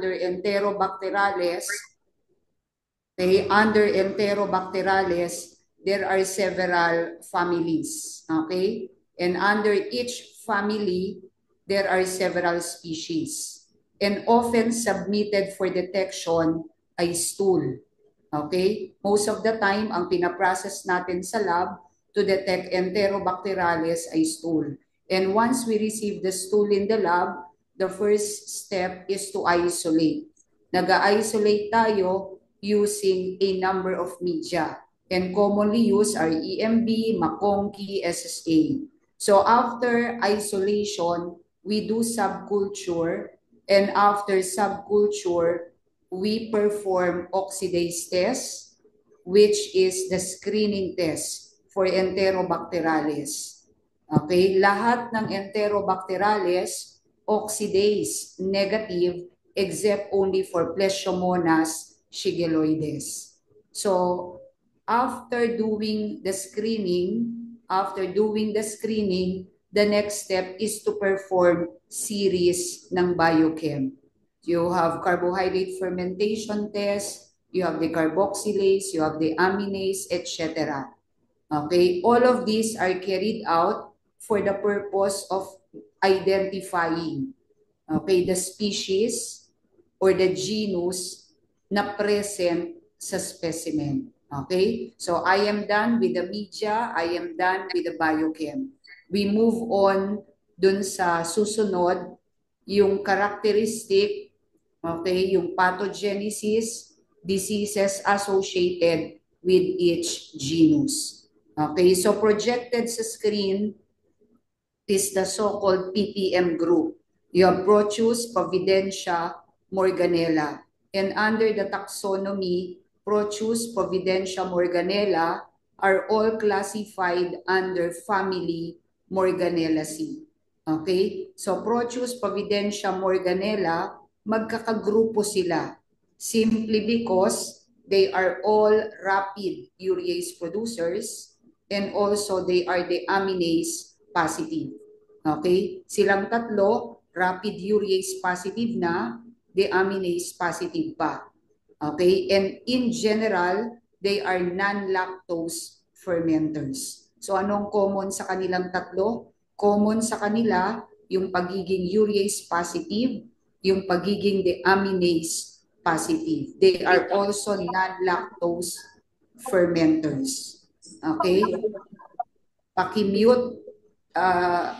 under Enterobacterales, under Enterobacterales, there are several families. Okay? And under each family, there are several species. And often submitted for detection ay stool. Okay? Most of the time, ang pinaprocess natin sa lab to detect Enterobacterales ay stool. And once we receive the stool in the lab, the first step is to isolate. Nag-isolate tayo using a number of media. And commonly used are EMB, McConkey, SSA. So after isolation, we do subculture. And after subculture, we perform oxidase test, which is the screening test for Enterobacterales. Okay, lahat ng Enterobacterales, oxidase negative, except only for Plesiomonas shigelloides. So, after doing the screening, the next step is to perform series ng biochem. You have carbohydrate fermentation test, you have the carboxylase, you have the aminase, etc. Okay, all of these are carried out for the purpose of identifying, okay, the species or the genus na present sa specimen. Okay, so I am done with the media, I am done with the biochem. We move on dun sa susunod, yung characteristic, okay, yung pathogenesis, diseases associated with each genus. Okay, so projected sa screen is the so-called PPM group. You have Proteus, Providentia, Morganella. And under the taxonomy, Proteus, Providentia, Morganella are all classified under family Morganellaceae. Okay? So Proteus, Providentia, Morganella, magkakagrupo sila simply because they are all rapid urease producers and also they are the aminase positive. Okay? Silang tatlo, rapid urease positive na, deaminase positive pa. Okay? And in general, they are non-lactose fermenters. So anong common sa kanilang tatlo? Common sa kanila yung pagiging urease positive, yung pagiging deaminase positive. They are also non-lactose fermenters. Okay? Pakimute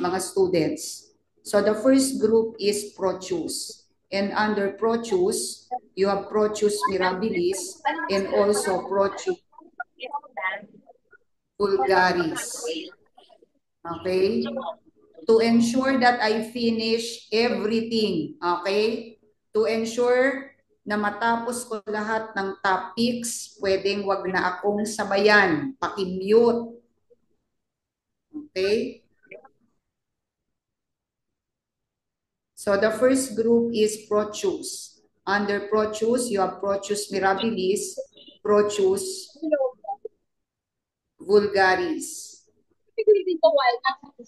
mga students. So the first group is Proteus. And under Proteus, you have Proteus mirabilis and also Proteus vulgaris. Okay? To ensure that I finish everything. Okay? To ensure na matapos ko lahat ng topics, pwedeng wag na akong sabayan. Pakimute. Okay? So the first group is Proteus. Under Proteus, you have Proteus mirabilis, Proteus vulgaris.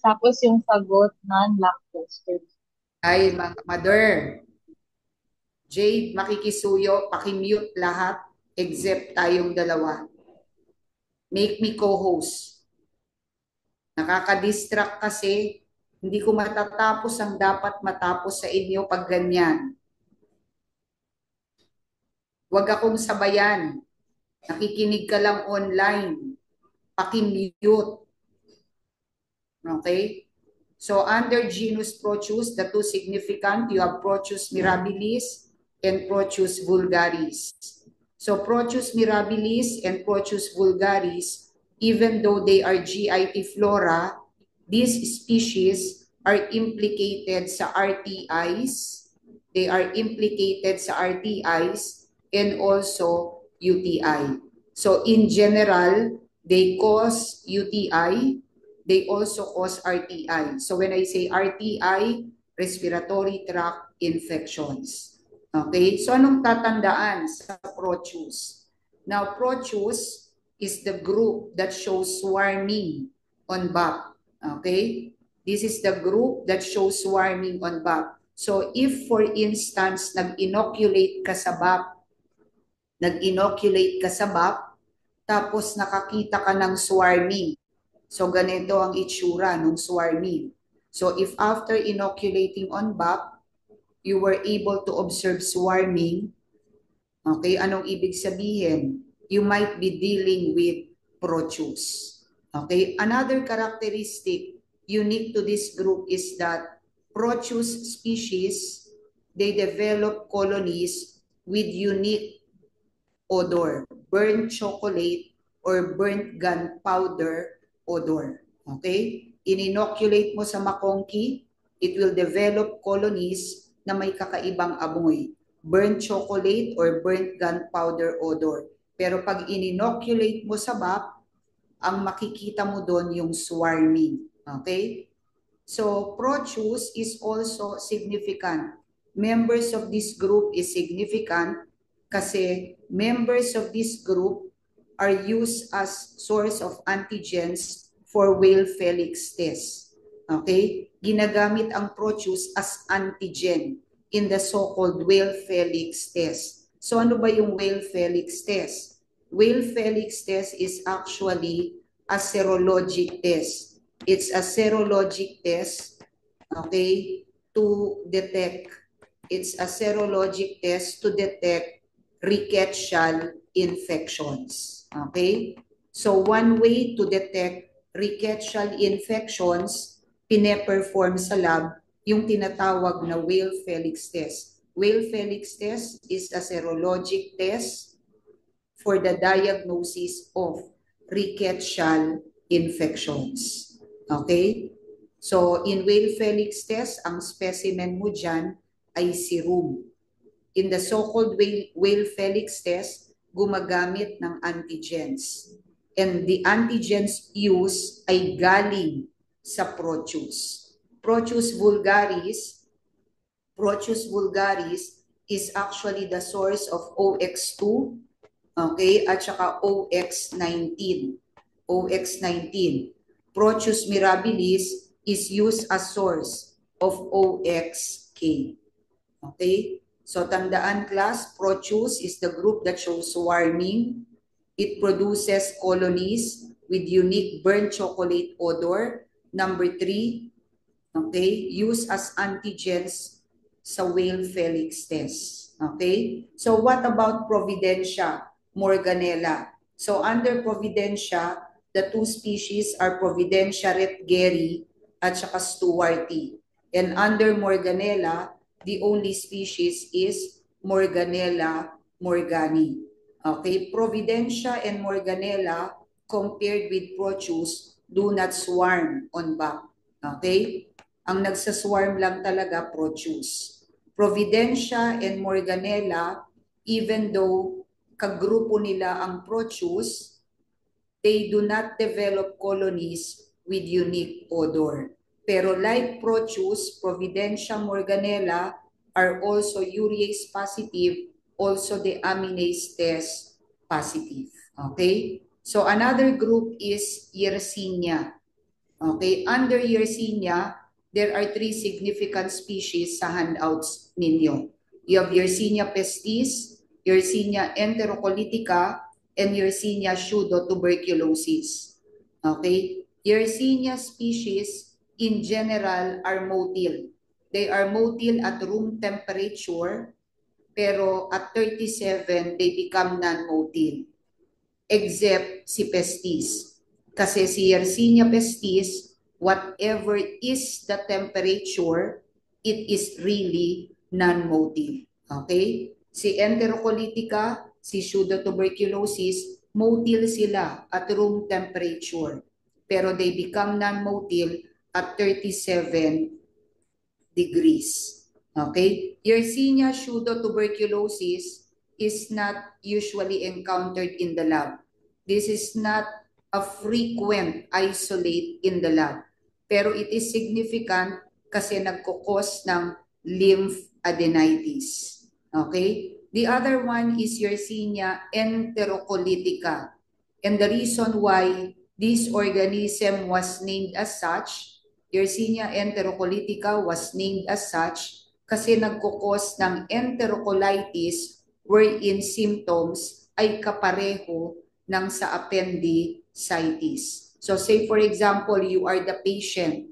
Tapos yung sagot, non-lactose. Ay, mother. Jade, makikisuyo, pakimute lahat except tayong dalawa. Make me co-host. Nakaka-distract kasi. Hindi ko matatapos ang dapat matapos sa inyo pag ganyan. Huwag akong sabayan. Nakikinig ka lang online. Pakimute. Okay? So under genus Proteus, the two significant, you have Proteus mirabilis and Proteus vulgaris. So Proteus mirabilis and Proteus vulgaris, even though they are GIT flora, these species are implicated sa RTIs. They are implicated sa RTIs and also UTI. So in general, they cause UTI. They also cause RTI. So when I say RTI, respiratory tract infections. Okay? So anong tatandaan sa Proteus? Now, Proteus is the group that shows swarming on BAP. Okay? This is the group that shows swarming on BAP. So if for instance, nag-inoculate ka sa BAP, tapos nakakita ka ng swarming. So ganito ang itsura ng swarming. So if after inoculating on BAP, you were able to observe swarming, okay, anong ibig sabihin? You might be dealing with Proteus. Okay, another characteristic unique to this group is that Proteus species, they develop colonies with unique odor, burnt chocolate or burnt gunpowder odor. Okay? Ininoculate mo sa makonki, it will develop colonies na may kakaibang amoy, burnt chocolate or burnt gunpowder odor. Pero pag ininoculate mo sa BAP, ang makikita mo doon yung swarming. Okay? So, Proteus is also significant. Members of this group is significant kasi members of this group are used as source of antigens for whale Felix test. Okay? Ginagamit ang Proteus as antigen in the so-called whale Felix test. So ano ba yung whale Felix test? Whale Felix test is actually a serologic test. It's a serologic test, okay, to detect. It's a serologic test to detect rickettsial infections. Okay? So one way to detect rickettsial infections, pine-perform sa lab yung tinatawag na whale Felix test. Whale Felix test is a serologic test for the diagnosis of rickettsial infections. Okay? So, in whale Felix test, ang specimen mo dyan ay serum. In the so-called whale Felix test, gumagamit ng antigens. And the antigens used ay galing sa Proteus. Proteus vulgaris is actually the source of OX2, okay, at saka OX19. Proteus mirabilis is used as source of OXK. Okay? So tandaan class, Proteus is the group that shows swarming. It produces colonies with unique burnt chocolate odor. Number 3, okay, used as antigens sa whale Felix test. Okay? So what about Providencia morganella? So under Providencia, the two species are Providencia retgeri at saka stewarti. And under Morganella, the only species is Morganella morgani. Okay, Providencia and Morganella compared with Proteus do not swarm on BAP. Okay? Ang nagsaswarm lang talaga Proteus. Providencia and Morganella, even though kagrupo nila ang Proteus, they do not develop colonies with unique odor. Pero like Proteus, Providencia morganella are also urease positive, also the aminase test positive. Okay? So another group is Yersinia. Okay? Under Yersinia, there are 3 significant species sa handouts ninyo. You have Yersinia pestis, Yersinia enterocolitica, and Yersinia pseudotuberculosis. Okay? Yersinia species in general are motile. They are motile at room temperature, pero at 37, they become non-motile. Except si pestis. Kasi si Yersinia pestis, whatever is the temperature, it is really non-motile. Okay? Si enterocolitica, si pseudotuberculosis, motile sila at room temperature. Pero they become non-motile at 37 degrees. Okay? Yersinia pseudotuberculosis is not usually encountered in the lab. This is not a frequent isolate in the lab. Pero it is significant kasi nagkukos ng lymphadenitis. Okay? The other one is Yersinia enterocolitica. And the reason why this organism was named as such, Yersinia enterocolitica was named as such kasi nagkukos ng enterocolitis wherein symptoms ay kapareho ng sa appendicitis. So say for example, you are the patient,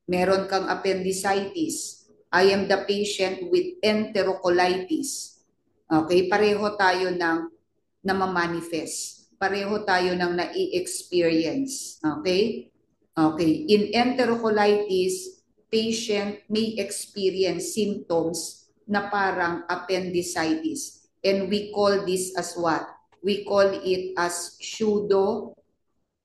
meron kang appendicitis. I am the patient with enterocolitis. Okay, pareho tayo ng namamanifest. Pareho tayo ng nai-experience. Okay? Okay. In enterocolitis, patient may experience symptoms na parang appendicitis. And we call this as what? We call it as pseudo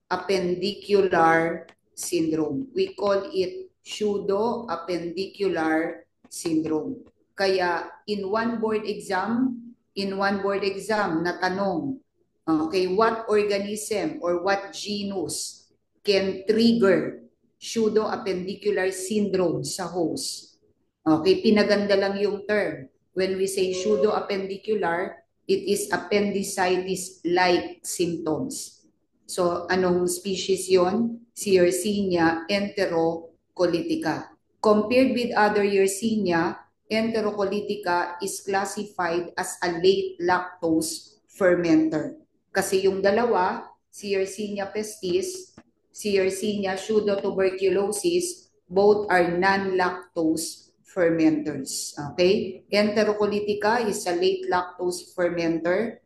appendicular syndrome. We call it pseudo-appendicular syndrome. Kaya in one board exam, na tanong, okay, what organism or what genus can trigger pseudo-appendicular syndrome sa host? Okay, pinaganda lang yung term. When we say pseudo-appendicular, it is appendicitis-like symptoms. So, anong species yon? Si Yersinia enterocolitica. Compared with other Yersinia, enterocolitica is classified as a late lactose fermenter. Kasi yung dalawa, si Yersinia pestis, si Yersinia pseudotuberculosis, both are non-lactose fermenters. Okay? Enterocolitica is a late lactose fermenter.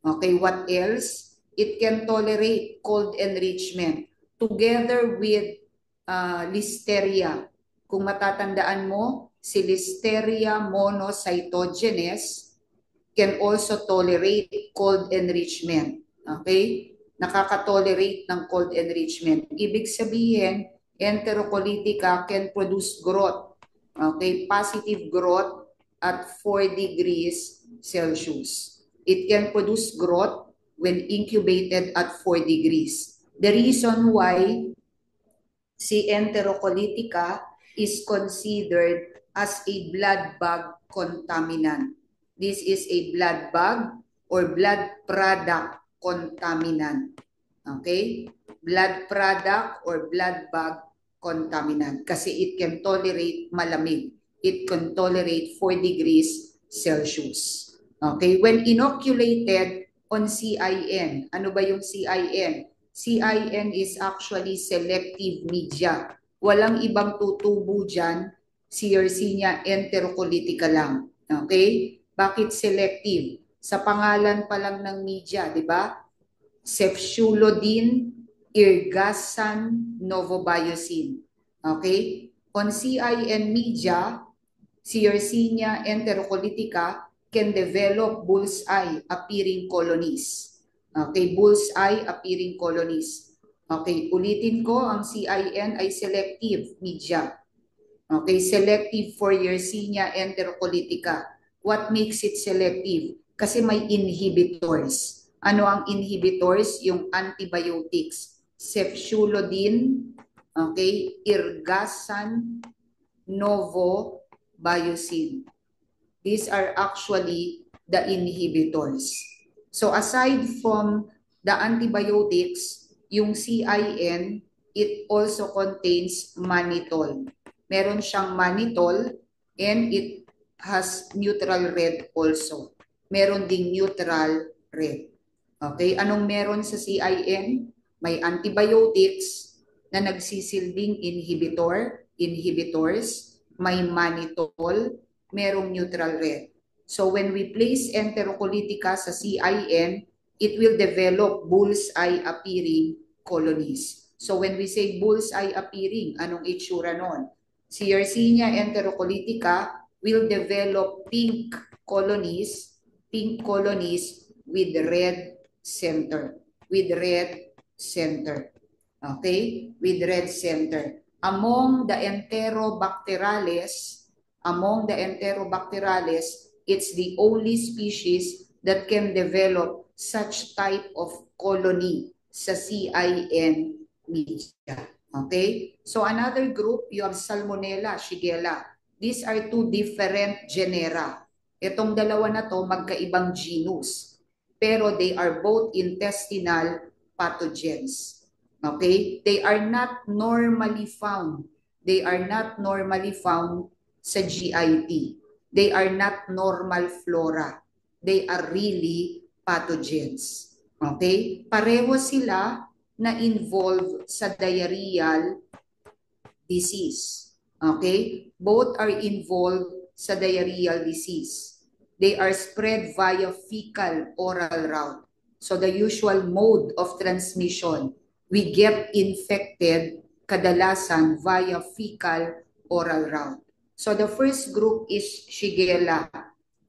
Okay, what else? It can tolerate cold enrichment together with Listeria. Kung matatandaan mo, si Listeria monocytogenes can also tolerate cold enrichment. Okay? Nakaka-tolerate ng cold enrichment. Ibig sabihin, enterocolitica can produce growth. Okay? Positive growth at 4 degrees Celsius. It can produce growth when incubated at 4 degrees. The reason why si enterocolitica is considered as a blood bag contaminant. This is a blood bag or blood product contaminant. Okay? Blood product or blood bag contaminant kasi it can tolerate malamig. It can tolerate 4 degrees Celsius. Okay? When inoculated on CIN, ano ba yung CIN? CIN is actually selective media. Walang ibang tutubo dyan, si Yersinia enterocolitica lang. Okay? Bakit selective? Sa pangalan pa lang ng media, di ba? Cefsulodin, Irgasan, Novobiocin. Okay? On CIN media, si Yersinia enterocolitica can develop bullseye appearing colonies. Okay, bullseye appearing colonies. Okay, ulitin ko, ang CIN ay selective media. Okay, selective for Yersinia enterocolitica. What makes it selective? Kasi may inhibitors. Ano ang inhibitors? Yung antibiotics. Cefsulodin, okay, Irgasan, Novobiocin. These are actually the inhibitors. So aside from the antibiotics, yung CIN, it also contains mannitol. Meron siyang mannitol and it has neutral red also. Meron ding neutral red. Okay, anong meron sa CIN? May antibiotics na nagsisilbing inhibitors, may mannitol, merong neutral red. So when we place enterocolitica sa CIN, it will develop bullseye appearing colonies. So when we say bullseye appearing, anong itsura nun? Si Yersinia enterocolitica will develop pink colonies with red center. Okay? With red center. Among the Enterobacterales, it's the only species that can develop such type of colony sa CIN media. Okay? So another group, you have Salmonella, Shigella. These are two different genera. Itong dalawa na to, magkaibang genus. Pero they are both intestinal pathogens. Okay? They are not normally found sa GIT. They are not normal flora. They are really pathogens. Okay? Pareho sila na involved sa diarrheal disease. Okay? Both are involved sa diarrheal disease. They are spread via fecal oral route. So the usual mode of transmission, we get infected kadalasan via fecal oral route. So the first group is Shigella.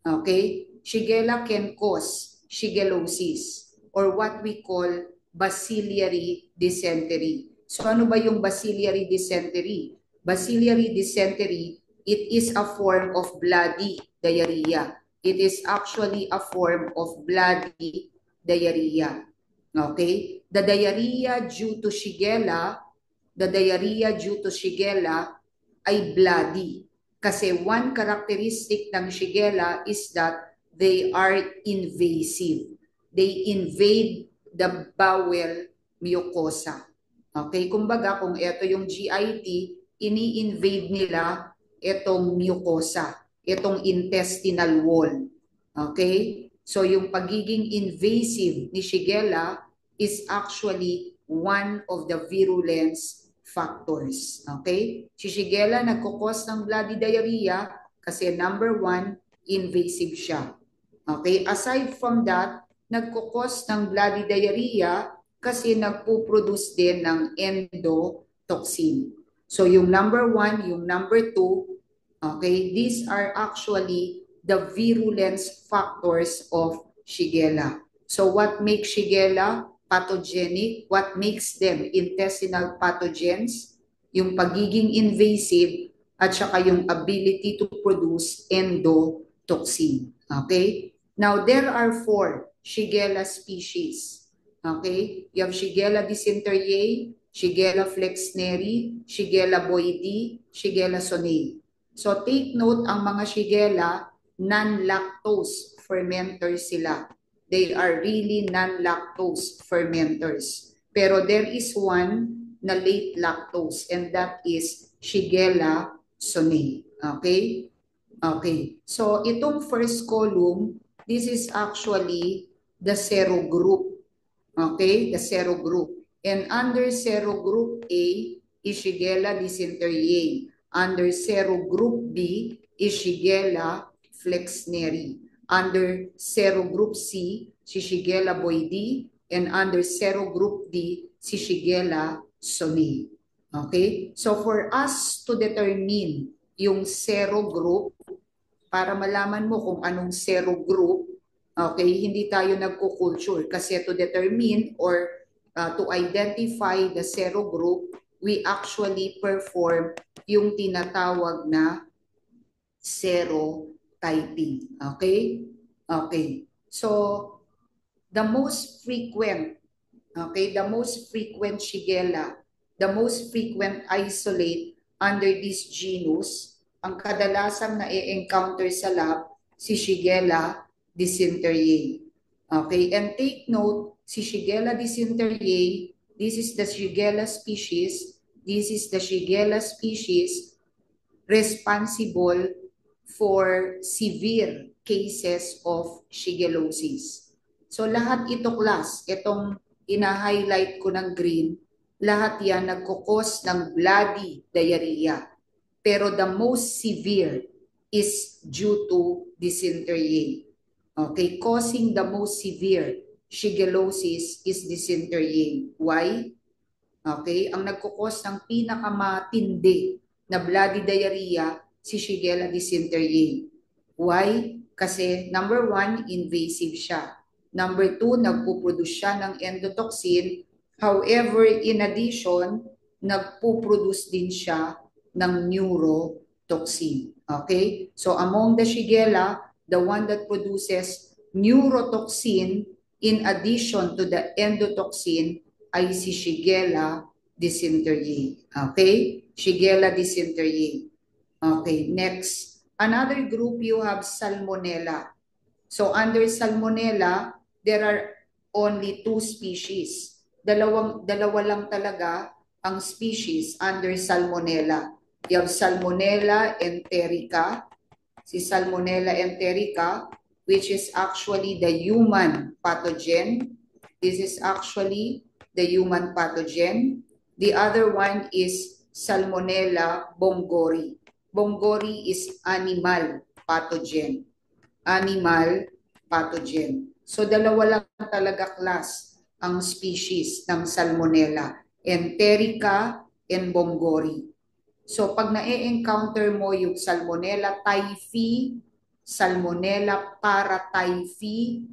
Okay? Shigella can cause shigellosis or what we call bacillary dysentery. So ano ba yung bacillary dysentery? Bacillary dysentery, it is a form of bloody diarrhea. It is actually a form of bloody diarrhea. Okay? The diarrhea due to Shigella ay bloody. Kasi one characteristic ng Shigella is that they are invasive. They invade the bowel mucosa. Okay, kumbaga kung ito yung GIT, ini-invade nila itong mucosa, itong intestinal wall. Okay? So yung pagiging invasive ni Shigella is actually one of the virulence factors. Okay? Si Shigella nagkukos ng bloody diarrhea kasi number one, invasive siya. Okay? Aside from that, nagkukos ng bloody diarrhea kasi nagpo-produce din ng endotoxin. So yung number one, yung number two, okay, these are actually the virulence factors of Shigella. So what makes Shigella pathogenic? What makes them intestinal pathogens? Yung pagiging invasive at saka yung ability to produce endotoxin. Okay? Now, there are 4 Shigella species. Okay? You have Shigella dysenteriae, Shigella flexneri, Shigella boydii, Shigella sonei. So take note, ang mga Shigella, non-lactose fermenters sila. They are really non-lactose fermenters. Pero there is one na late lactose and that is Shigella sonei. Okay? Okay. So itong first column, this is actually the serogroup. Okay? The serogroup. And under serogroup A is Shigella dysenteriae. Under serogroup B is Shigella flexneri. Under serogroup C, si Shigella boydii. And under serogroup D, si Shigella sonei. Okay? So for us to determine yung serogroup, para malaman mo kung anong serogroup, okay, hindi tayo nagko-culture. Kasi to determine or to identify the serogroup, we actually perform yung tinatawag na serotyping. Okay? Okay. So, the most frequent Shigella, the most frequent isolate under this genus, ang kadalasang na-encounter sa lab, si Shigella dysenteriae. Okay, and take note, si Shigella dysenteriae, this is the Shigella species, responsible for severe cases of shigellosis. So lahat ito class, itong ina-highlight ko ng green, lahat yan nagkukos ng bloody diarrhea. Pero the most severe is due to dysenteriae. Okay, causing the most severe shigellosis is dysenteriae. Why? Okay, ang nagkukos ng pinakamatindi na bloody diarrhea si Shigella dysenteriae. Why? Kasi number one, invasive siya. Number two, nagpuproduce siya ng endotoxin. However, in addition, nagpuproduce din siya ng neurotoxin. Okay? So among the Shigella, the one that produces neurotoxin in addition to the endotoxin ay si Shigella dysenteriae. Okay? Shigella dysenteriae. Okay, next. Another group, you have Salmonella. So under Salmonella, there are only 2 species. Dalawa lang talaga ang species under Salmonella. You have Salmonella enterica. Si Salmonella enterica, which is actually the human pathogen. This is actually the human pathogen. The other one is Salmonella bongori. Bongori is animal pathogen. Animal pathogen. So dalawa lang talaga class ang species ng Salmonella, enterica and bongori. So pag na-encounter mo yung Salmonella typhi, Salmonella paratyphi,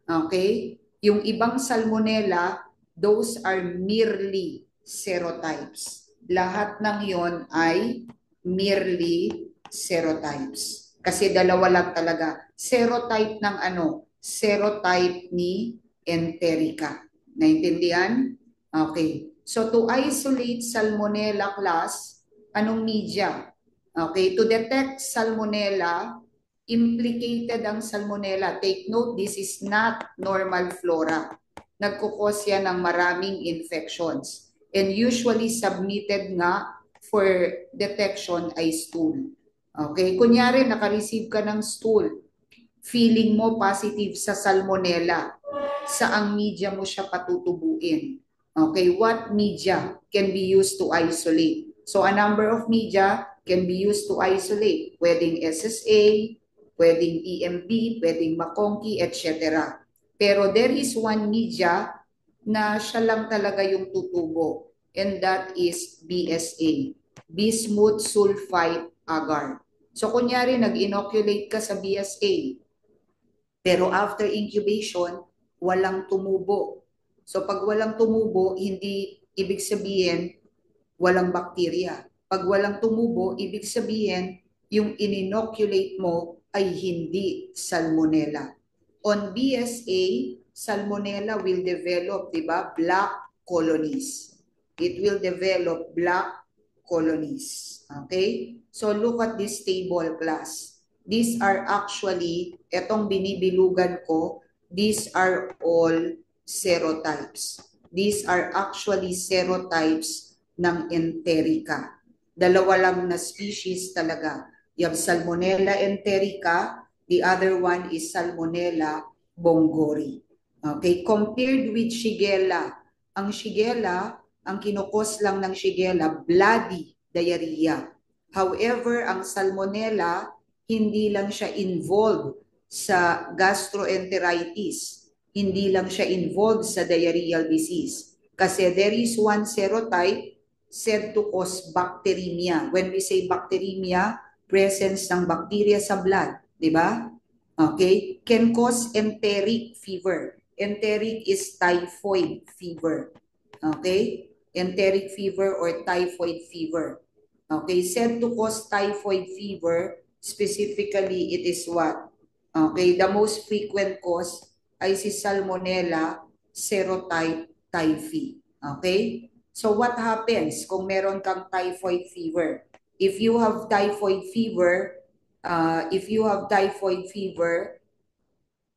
okay? Yung ibang Salmonella, those are merely serotypes. Lahat ng yon ay merely serotypes. Kasi dalawa lang talaga. Serotype ng ano? Serotype ni enterica. Naintindihan? Okay. So to isolate Salmonella class, anong media? Okay, to detect Salmonella, implicated ang Salmonella. Take note, this is not normal flora. Nagkukos yan ng maraming infections. And usually submitted nga for detection ay stool. Okay, kunyari naka-receive ka ng stool, feeling mo positive sa Salmonella, saang media mo siya patutubuin? Okay, what media can be used to isolate? So a number of media can be used to isolate. Pwedeng SSA, pwedeng EMB, pwedeng McConkey, etc. Pero there is one media na siya lang talaga yung tutubo, and that is BSA, bismuth sulfite agar. So kunyari nag-inoculate ka sa BSA, pero after incubation, walang tumubo. So pag walang tumubo, hindi ibig sabihin walang bakterya. Pag walang tumubo, ibig sabihin yung ininoculate mo ay hindi salmonella. On BSA, salmonella will develop, di ba, black colonies. It will develop black colonies. Okay? So look at this table, class. These are actually, etong binibilugan ko, these are all serotypes. These are actually serotypes ng enterica. Dalawa lang na species talaga. You have Salmonella enterica, the other one is Salmonella bongori. Okay, compared with Shigella, ang Shigella, ang kinukos lang ng Shigella, bloody diarrhea. However, ang Salmonella, hindi lang siya involved sa gastroenteritis. Hindi lang siya involved sa diarrheal disease. Kasi there is one serotype said to cause bacteremia. When we say bacteremia, presence ng bacteria sa blood, di ba? Okay? Can cause enteric fever. Enteric is typhoid fever. Okay? Enteric fever or typhoid fever. Okay, said to cause typhoid fever, specifically it is what? Okay, the most frequent cause ay si Salmonella serotype typhi. Okay? So what happens kung meron kang typhoid fever? If you have typhoid fever,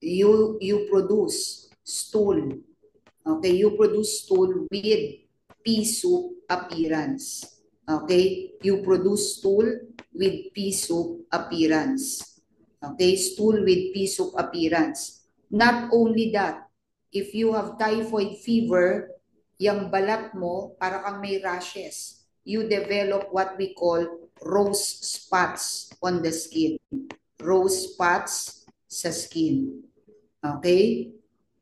you produce stool. Okay, you produce stool with pea soup appearance. Okay, you produce stool with pea soup appearance. Okay, stool with pea soup appearance. Not only that, if you have typhoid fever, yung balat mo, para kang may rashes. You develop what we call rose spots on the skin. Rose spots sa skin. Okay?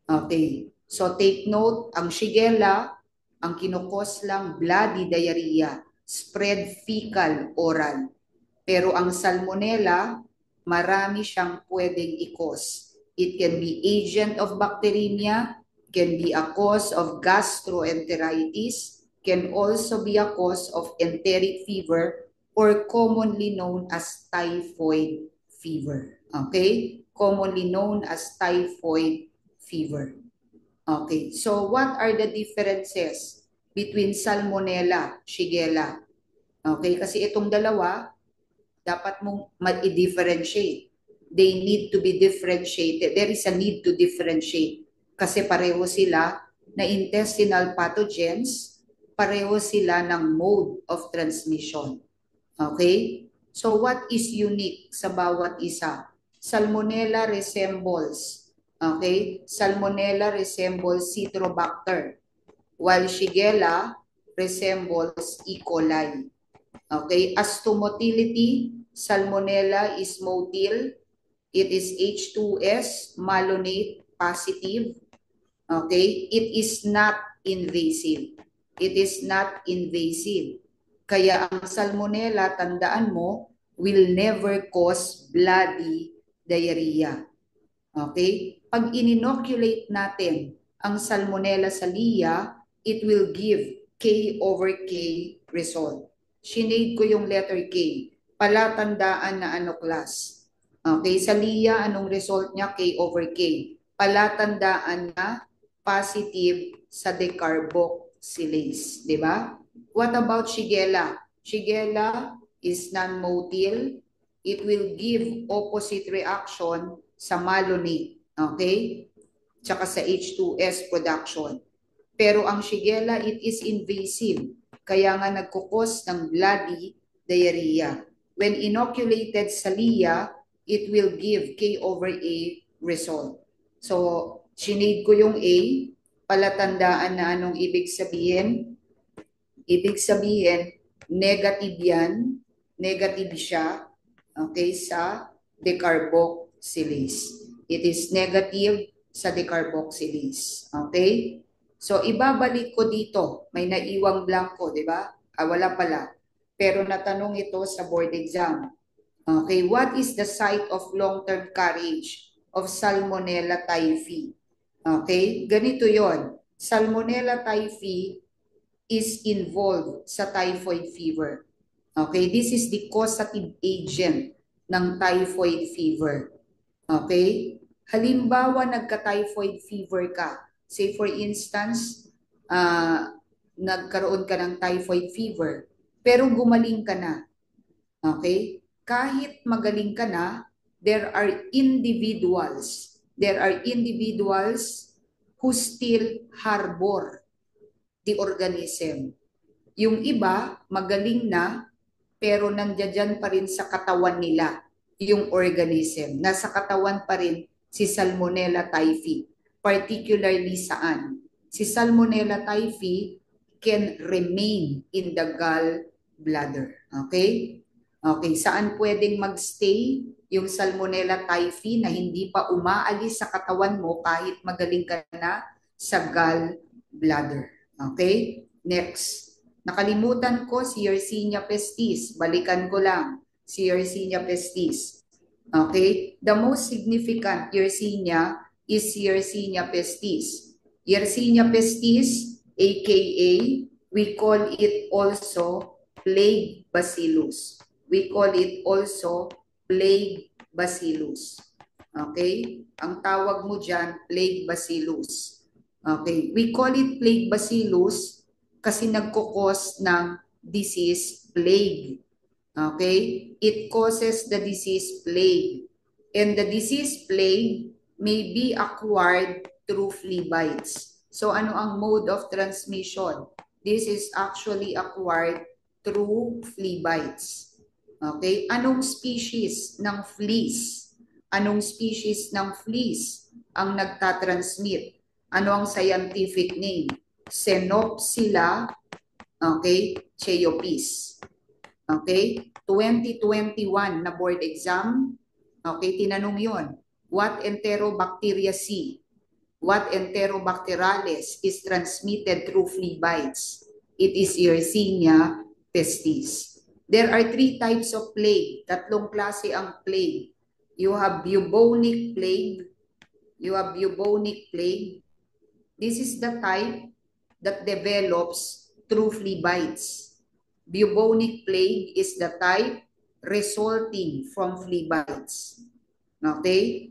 Okay. So take note, ang Shigella, ang kinukos lang bloody diarrhea, spread fecal oral. Pero ang Salmonella, marami siyang pwedeng i-cause. It can be agent of bacteremia, can be a cause of gastroenteritis, can also be a cause of enteric fever, or commonly known as typhoid fever. Okay? Commonly known as typhoid fever. Okay, so what are the differences between Salmonella, Shigella? Okay, kasi itong dalawa, dapat mong ma-differentiate. They need to be differentiated. There is a need to differentiate. Kasi pareho sila na intestinal pathogens, pareho sila ng mode of transmission. Okay? So what is unique sa bawat isa? Salmonella resembles, okay? Salmonella resembles Citrobacter, while Shigella resembles E. coli. Okay? As to motility, Salmonella is motile. It is H2S malonate positive. Okay? It is not invasive. It is not invasive. Kaya ang salmonella, tandaan mo, will never cause bloody diarrhea. Okay? Pag inoculate natin ang salmonella sa LIA, it will give K over K result. Sinade ko yung letter K. Palatandaan na ano class. Okay, sa LIA, anong result niya? K over K. Palatandaan na positive sa decarboxylase. Di ba? What about Shigella? Shigella is non-motile. It will give opposite reaction sa malonate. Okay? Tsaka sa H2S production. Pero ang Shigella, it is invasive. Kaya nga nagkukos ng bloody diarrhea. When inoculated sa LIA, it will give K over A result. So, sinade ko yung A, palatandaan na anong ibig sabihin. Ibig sabihin, negative yan, negative siya, okay, sa decarboxylase. It is negative sa decarboxylase. Okay? So, ibabalik ko dito. May naiwang blanco, di ba? Wala pala. Pero natanong ito sa board exam. Okay, what is the site of long-term carriage of Salmonella typhi? Okay, ganito yon. Salmonella typhi is involved sa typhoid fever. Okay, this is the causative agent ng typhoid fever. Okay, halimbawa nagka-typhoid fever ka. Say for instance, nagkaroon ka ng typhoid fever, pero gumaling ka na. Okay, kahit magaling ka na, there are individuals who still harbor the organism. Yung iba, magaling na, pero nandiyan pa rin sa katawan nila yung organism. Nasa katawan pa rin si Salmonella typhi. Particularly saan? Si Salmonella typhi can remain in the gallbladder. Okay? Okay, saan pwedeng magstay yung Salmonella typhi na hindi pa umaalis sa katawan mo kahit magaling ka na? Sa gallbladder. Okay? Next. Nakalimutan ko si Yersinia pestis. Balikan ko lang si Yersinia pestis. Okay? The most significant Yersinia is Yersinia pestis. Yersinia pestis, aka we call it also plague bacillus. We call it also plague bacillus. Okay? Ang tawag mo dyan, plague bacillus. Okay? We call it plague bacillus kasi nagkukos ng disease plague. Okay? It causes the disease plague. And the disease plague may be acquired through flea bites. So ano ang mode of transmission? This is actually acquired through flea bites. Okay? Anong species ng fleas? Anong species ng fleas ang nagtatransmit? Ano ang scientific name? Xenopsila, okay, Cheopis. Okay? 2021 na board exam, okay, tinanong yon. What Enterobacteriaceae? What Enterobacterales is transmitted through flea bites? It is Yersinia pestis. There are 3 types of plague. Tatlong klase ang plague. You have bubonic plague. You have bubonic plague. This is the type that develops through flea bites. Bubonic plague is the type resulting from flea bites. Okay?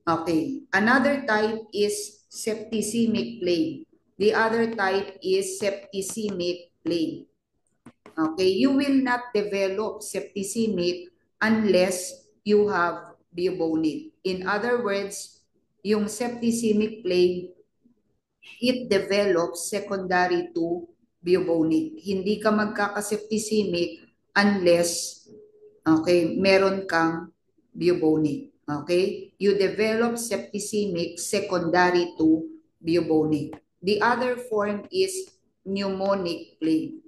Okay. Another type is septicemic plague. The other type is septicemic plague. Okay, you will not develop septicemic unless you have bubonic. In other words, yung septicemic plague, it develops secondary to bubonic. Hindi ka magkakasepticemic unless, okay, meron kang bubonic. Okay? You develop septicemic secondary to bubonic. The other form is pneumonic plague.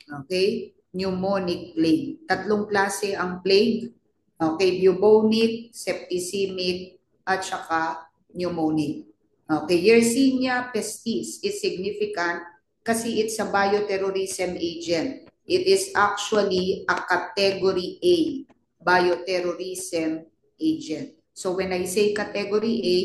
Okay? Pneumonic plague. Tatlong klase ang plague. Okay? Bubonic, septicemic, at saka pneumonic. Okay? Yersinia pestis is significant kasi it's a bioterrorism agent. It is actually a category A bioterrorism agent. So when I say category A,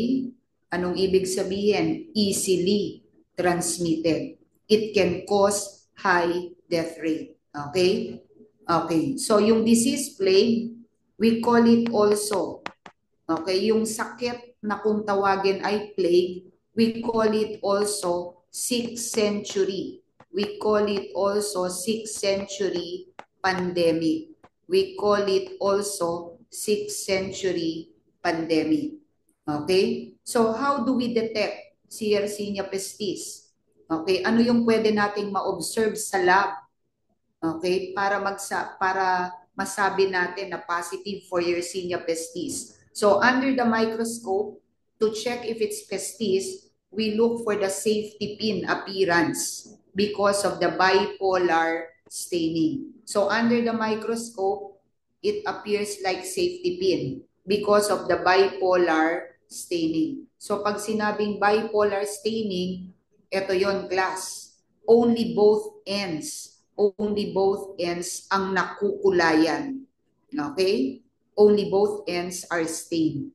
anong ibig sabihin? Easily transmitted. It can cause high death rate. Okay? Okay. So yung disease plague, we call it also, okay, yung sakit na kung tawagin ay plague, we call it also 6th century. We call it also 6th century pandemic. We call it also 6th century pandemic. Okay? So how do we detect si Yersinia pestis? Okay, ano yung pwede nating ma-observe sa lab? Okay, para masabi natin na positive for Yersinia pestis. So under the microscope, to check if it's pestis, we look for the safety pin appearance because of the bipolar staining. So under the microscope, it appears like safety pin because of the bipolar staining. So pag sinabing bipolar staining, ito yon class. Only both ends ang nakukulayan. Okay? Only both ends are stained.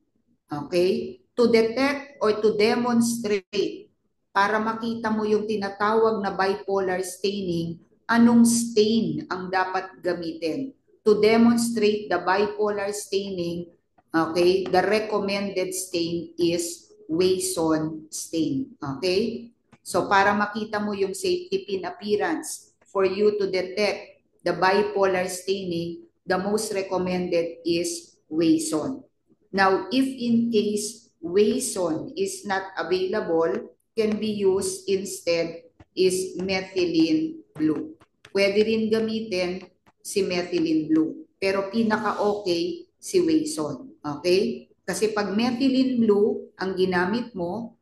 Okay? To detect or to demonstrate, para makita mo yung tinatawag na bipolar staining, anong stain ang dapat gamitin? To demonstrate the bipolar staining, okay, the recommended stain is Wason stain. Okay? So para makita mo yung safety pin appearance, for you to detect the bipolar staining, the most recommended is Wason. Now, if in case Wason is not available, can be used instead is methylene blue. Pwede rin gamitin si methylene blue, pero pinaka-okay si Wason. Okay? Kasi pag methylene blue ang ginamit mo,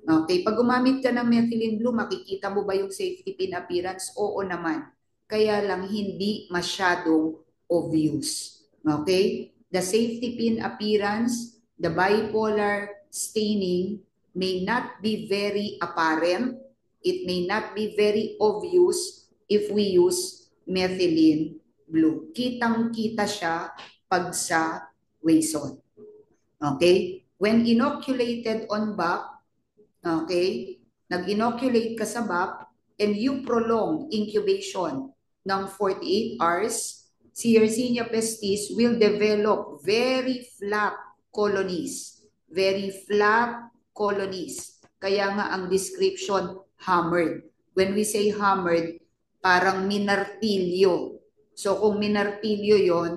okay, pag gumamit ka ng methylene blue, makikita mo ba yung safety pin appearance? Oo naman. Kaya lang hindi masyadong obvious. Okay? The safety pin appearance, the bipolar staining may not be very apparent. It may not be very obvious if we use methylene blue. Kitang-kita siya pag sa Wason. Okay? When inoculated on BAC, okay, nag-inoculate ka sa BAP and you prolong incubation ng 48 hours, si Yersinia pestis will develop very flat colonies. Very flat colonies. Kaya nga ang description, hammered. When we say hammered, parang minartilyo. So kung minartilyo yon,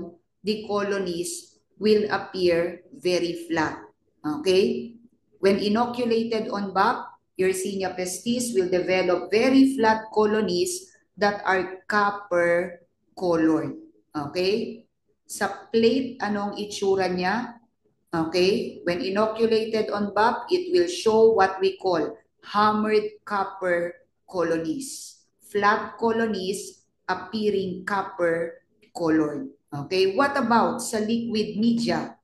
the colonies will appear very flat. Okay? When inoculated on BAP, Yersinia pestis will develop very flat colonies that are copper-colored. Okay? Sa plate, anong itsura niya? Okay? When inoculated on BAP, it will show what we call hammered copper colonies. Flat colonies appearing copper-colored. Okay? What about sa liquid media?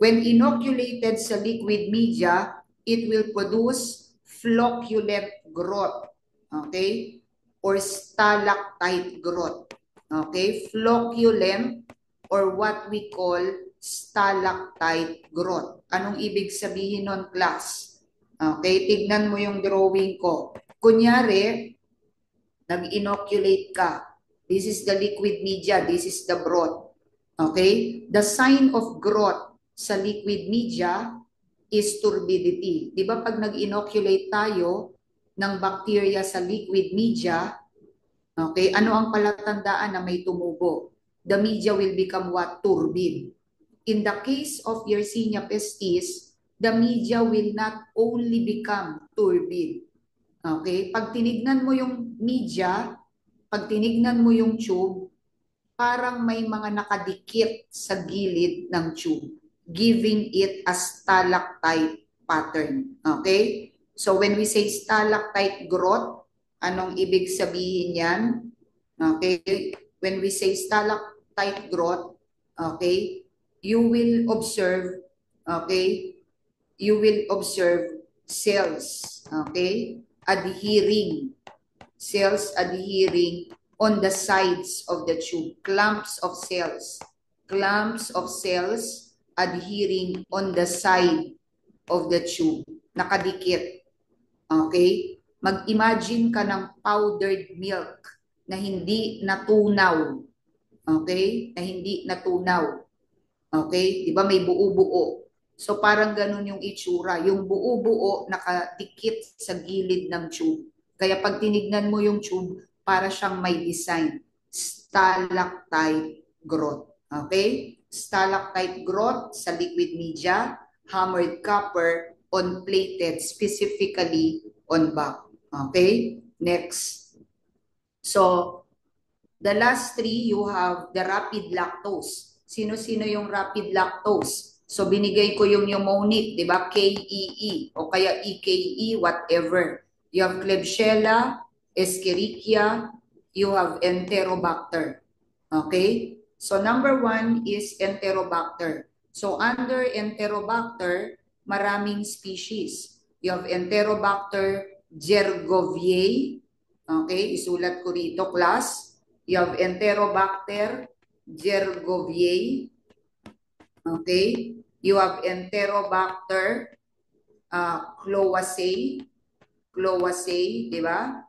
When inoculated sa liquid media, it will produce flocculent growth, okay? Or stalactite growth, okay? Flocculent or what we call stalactite growth. Anong ibig sabihin nun, class? Okay, tignan mo yung drawing ko. Kunyari, nag-inoculate ka. This is the liquid media, this is the broth. Okay? The sign of growth sa liquid media is turbidity. Di ba pag nag-inoculate tayo ng bacteria sa liquid media, okay, ano ang palatandaan na may tumubo? The media will become what? Turbid. In the case of Yersinia pestis, the media will not only become turbid. Okay? Pag tinignan mo yung media, pag tinignan mo yung tube, parang may mga nakadikit sa gilid ng tube, giving it a stalactite pattern. Okay? So when we say stalactite growth, anong ibig sabihin yan? Okay? When we say stalactite growth, okay, you will observe, okay, you will observe cells, okay, adhering on the sides of the tube, clumps of cells adhering on the side of the tube, nakadikit. Okay? Mag-imagine ka ng powdered milk na hindi natunaw. Okay? Na hindi natunaw. Okay? Di ba may buo-buo? So parang ganun yung itsura. Yung buo-buo nakadikit sa gilid ng tube. Kaya pag tinignan mo yung tube, para siyang may design. Stalactite growth. Okay? Stalactite growth sa liquid media, hammered copper on plated, specifically on back. Okay? Next. So, the last three, you have the rapid lactose. Sino-sino yung rapid lactose? So, binigay ko yung mnemonic, di ba? KEE o kaya EKE, whatever. You have Klebsiella, Escherichia, you have Enterobacter. Okay? So, number one is Enterobacter. So, under Enterobacter, maraming species. You have Enterobacter Gergoviae. Okay? Isulat ko rito, class. You have Enterobacter Gergoviae. Okay? You have Enterobacter Cloaceae, di ba?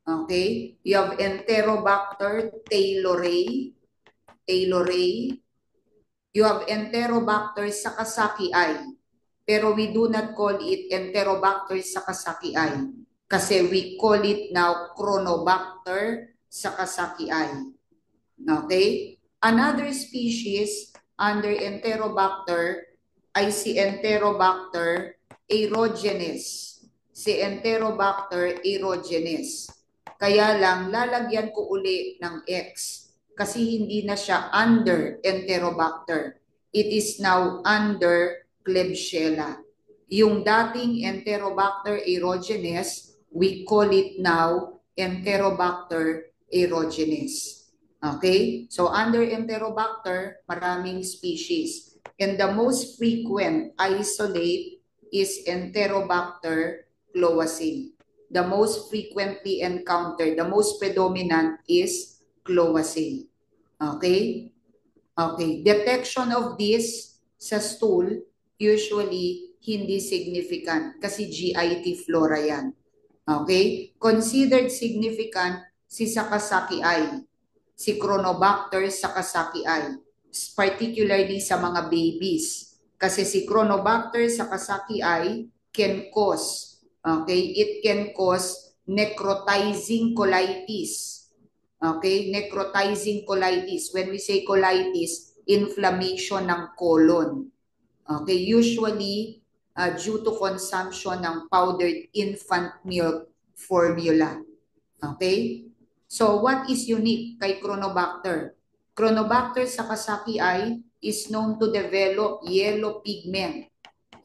Okay? You have Enterobacter Taylori. You have Enterobacter Sakasakiae. Pero we do not call it Enterobacter Sakasakiae kasi we call it now Chronobacter Sakasakiae. Okay? Another species under Enterobacter ay si Enterobacter aerogenes. Si Enterobacter aerogenes. Kaya lang, lalagyan ko uli ng X kasi hindi na siya under Enterobacter. It is now under Klebsiella. Yung dating Enterobacter aerogenes, we call it now Enterobacter aerogenes. Okay? So under Enterobacter, maraming species. And the most frequent isolate is Enterobacter cloaceae. The most frequently encountered, the most predominant is cloaceae. Okay? Okay. Detection of this sa stool, usually hindi significant kasi GIT flora yan. Okay? Considered significant si Sakasakiae, si Chronobacter Sakasakiae, particularly sa mga babies. Kasi si Chronobacter Sakasakiae can cause, okay, it can cause necrotizing colitis. Okay, necrotizing colitis. When we say colitis, inflammation ng colon. Okay, usually due to consumption ng powdered infant milk formula. Okay? So what is unique kay Chronobacter? Chronobacter Sakasakiae is known to develop yellow pigment.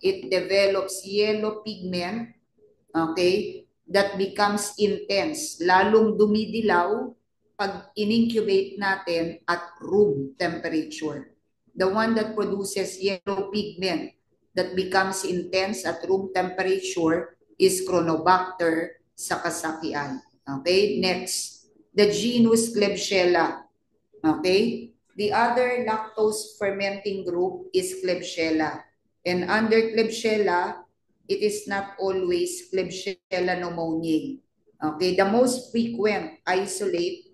It develops yellow pigment, okay, that becomes intense, lalong dumidilaw pag in-incubate natin at room temperature. The one that produces yellow pigment that becomes intense at room temperature is Chronobacter Sakasakiae. Okay, next. The genus Klebsiella. Okay, the other lactose fermenting group is Klebsiella. And under Klebsiella, it is not always Klebsiella pneumoniae. Okay, the most frequent isolate,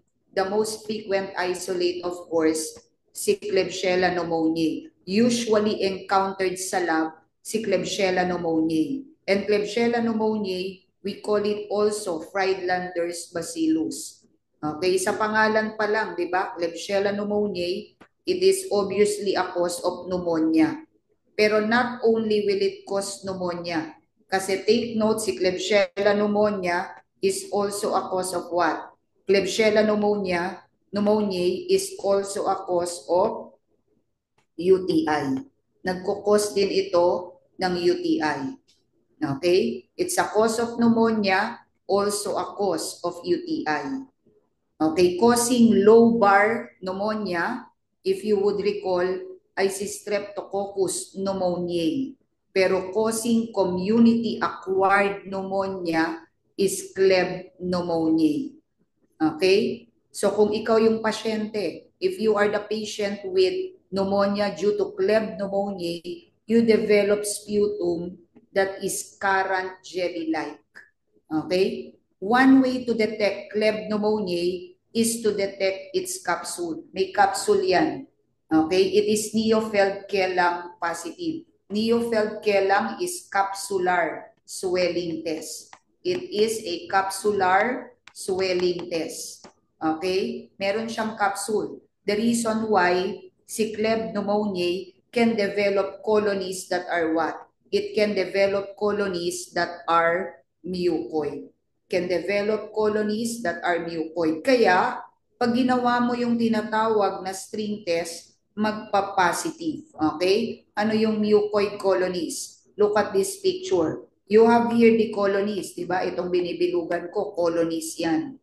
of course, si Klebsiella pneumoniae. Usually encountered sa lab, si Klebsiella pneumoniae. And Klebsiella pneumoniae, we call it also Friedlander's bacillus. Okay, sa pangalan pa lang, di ba? Klebsiella pneumoniae, it is obviously a cause of pneumonia. Pero not only will it cause pneumonia, kasi take note, si Klebsiella pneumonia is also a cause of what? Klebsiella pneumonia pneumoniae is also a cause of UTI. Nagkukos din ito ng UTI. Okay? It's a cause of pneumonia, also a cause of UTI. Okay? Causing lobar pneumonia, if you would recall, ay si Streptococcus pneumoniae. Pero causing community-acquired pneumonia is Kleb pneumoniae. Okay? So kung ikaw yung pasyente, if you are the patient with pneumonia due to Kleb pneumoniae, you develop sputum that is currant jelly-like. Okay? One way to detect Kleb pneumoniae is to detect its capsule. May capsule yan. Okay? It is Neufeld-Kellang positive. Neufeld-Kellang is capsular swelling test. It is a capsular swelling test. Okay? Meron siyang capsule. The reason why si Kleb pneumoniae can develop colonies that are what? It can develop colonies that are mucoid. Can develop colonies that are mucoid. Kaya, pag ginawa mo yung tinatawag na string test, magpa-positive. Okay? Ano yung mucoid colonies? Look at this picture. You have here the colonies, di ba? Itong binibilugan ko, colonies yan.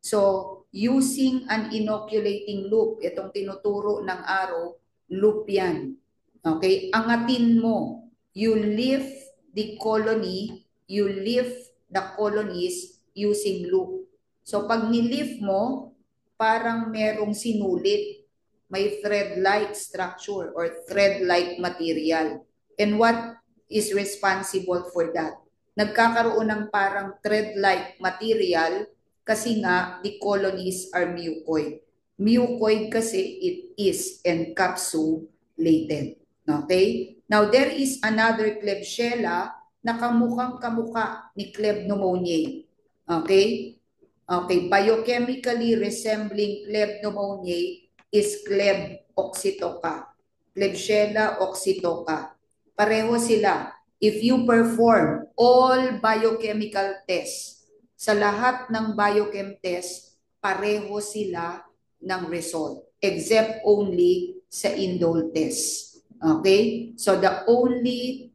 So, using an inoculating loop, itong tinuturo ng arrow, loop yan. Okay? Angatin mo. You lift the colony, you lift the colonies using loop. So, pag nilift mo, parang merong sinulit. May thread-like structure or thread-like material. And what is responsible for that? Nagkakaroon ng parang thread-like material kasi nga the colonies are mucoid. Mucoid kasi it is encapsulated. Okay? Now, there is another Klebsiella na kamukhang-kamuka ni Kleb pneumoniae. Okay? Okay, biochemically resembling Kleb pneumoniae is Kleb oxytoca. Klebsiella oxytoca. Pareho sila. If you perform all biochemical tests, sa lahat ng biochem test, pareho sila ng result, except only sa indole test. Okay? So the only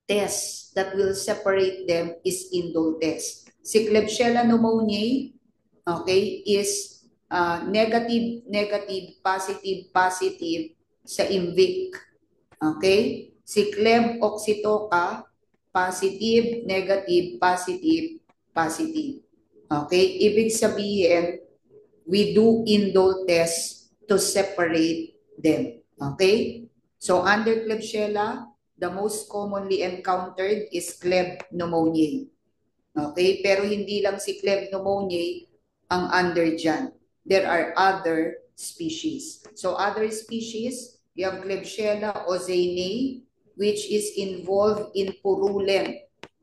test that will separate them is indole test. Si Klebsiella pneumoniae, okay, is negative, negative, positive, positive sa IMVIC. Okay? Si Kleb oxytoca, positive, negative, positive, positive. Okay? Ibig sabihin, we do indole test to separate them. Okay? So under Klebsiella, the most commonly encountered is Kleb pneumoniae. Okay? Pero hindi lang si Kleb pneumoniae ang under dyan. There are other species. So other species, you have Klebsiella ozaenae, which is involved in purulent,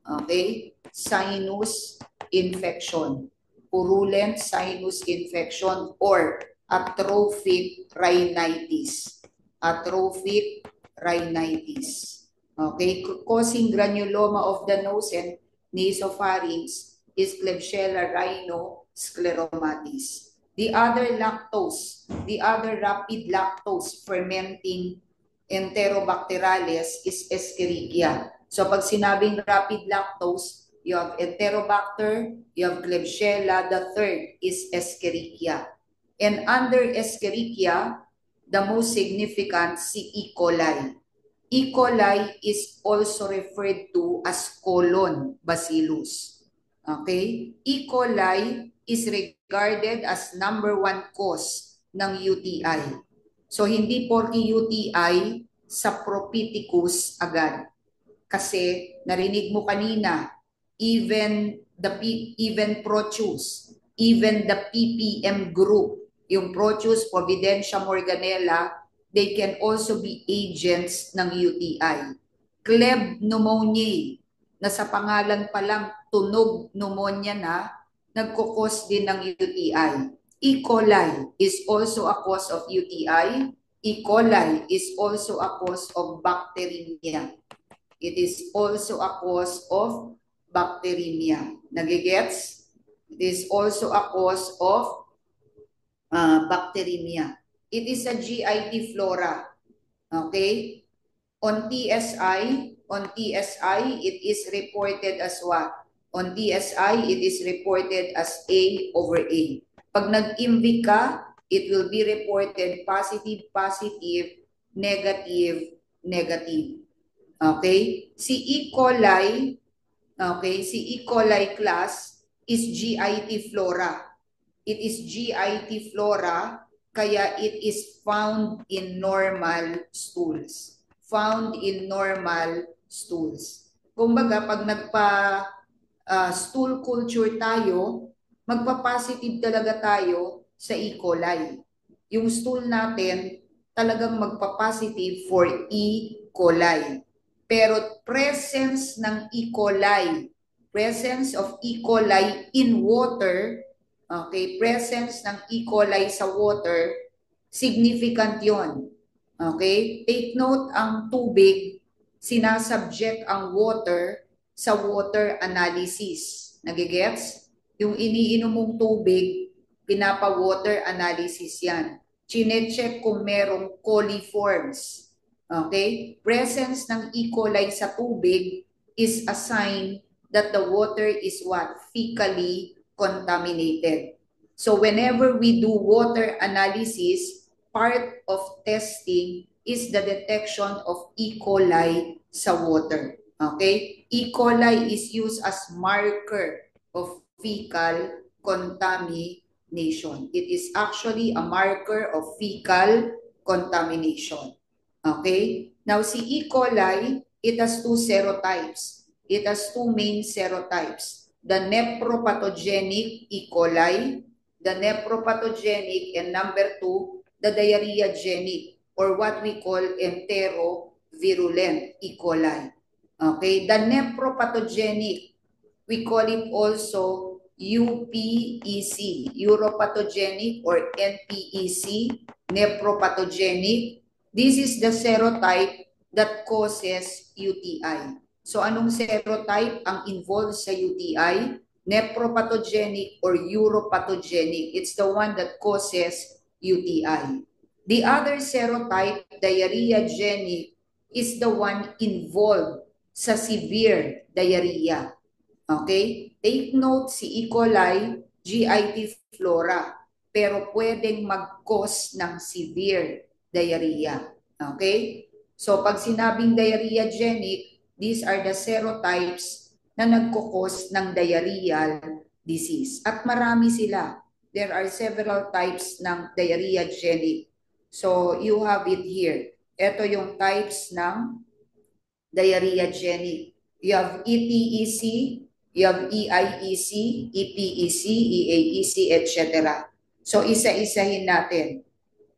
okay, sinus infection. Purulent sinus infection or atrophic rhinitis. Atrophic rhinitis. Okay, causing granuloma of the nose and nasopharynx is Klebsiella rhinoscleromatis. The other lactose, the other rapid lactose fermenting Enterobacterales is Escherichia. So pag sinabing rapid lactose, you have Enterobacter, you have Klebsiella, the third is Escherichia. And under Escherichia, the most significant si E. coli. E. coli is also referred to as colon bacillus. Okay? E. coli is regarded as number 1 cause ng UTI. So, hindi porke UTI sa Propithecus agad. Kasi, narinig mo kanina, even Proteus, even the PPM group, yung Proteus, Providentia morganella, they can also be agents ng UTI. Kleb pneumoniae, na sa pangalan pa lang tunog pneumonia na, nagkukos din ng UTI. E. coli is also a cause of UTI. E. coli is also a cause of bacteremia. It is also a cause of bacteremia. Nagigets? It is also a cause of bacteremia. It is a GIT flora. Okay? On TSI, it is reported as what? On TSI, it is reported as A over A. Pag nag-IMVIC ka, it will be reported positive, positive, negative, negative. Okay? Si E. coli, okay, si E. coli class is GIT flora. It is GIT flora, kaya it is found in normal stools. Found in normal stools. Kumbaga, pag stool culture tayo, magpa-positive talaga tayo sa E. coli. Yung stool natin talagang magpa-positive for E. coli. Pero presence ng E. coli, presence of E. coli in water, okay, presence ng E. coli sa water, significant yon. Okay? Take note, ang tubig, sinasubject ang water sa water analysis. Nagigets? Yung iniinom mong tubig, pinapa-water analysis yan. Chine-check kung merong coliforms. Okay? Presence ng E. coli sa tubig is a sign that the water is what? Fecally contaminated. So whenever we do water analysis, part of testing is the detection of E. coli sa water. Okay? E. coli is used as marker of fecal contamination. It is actually a marker of fecal contamination. Okay? Now, si E. coli, it has two serotypes. It has two main serotypes. The nephropathogenic E. coli, the nephropathogenic, and number two, the diarrheagenic, or what we call enterovirulent E. coli. Okay, the nephropathogenic, we call it also UPEC, uropathogenic or NPEC, nephropathogenic. This is the serotype that causes UTI. So anong serotype ang involved sa UTI? Nephropathogenic or uropathogenic. It's the one that causes UTI. The other serotype, diarrheagenic, is the one involved sa severe diarrhea. Okay? Take note, si E. coli, GIT flora, pero pwedeng mag-cause ng severe diarrhea. Okay? So pag sinabing diarrheagenic, these are the serotypes na nagkukos ng diarrheal disease. At marami sila. There are several types ng diarrheagenic. So you have it here. Ito yung types ng diarrheagenic. You have ETEC, you have EIEC, EPEC, EAEC, etc. So isa-isahin natin.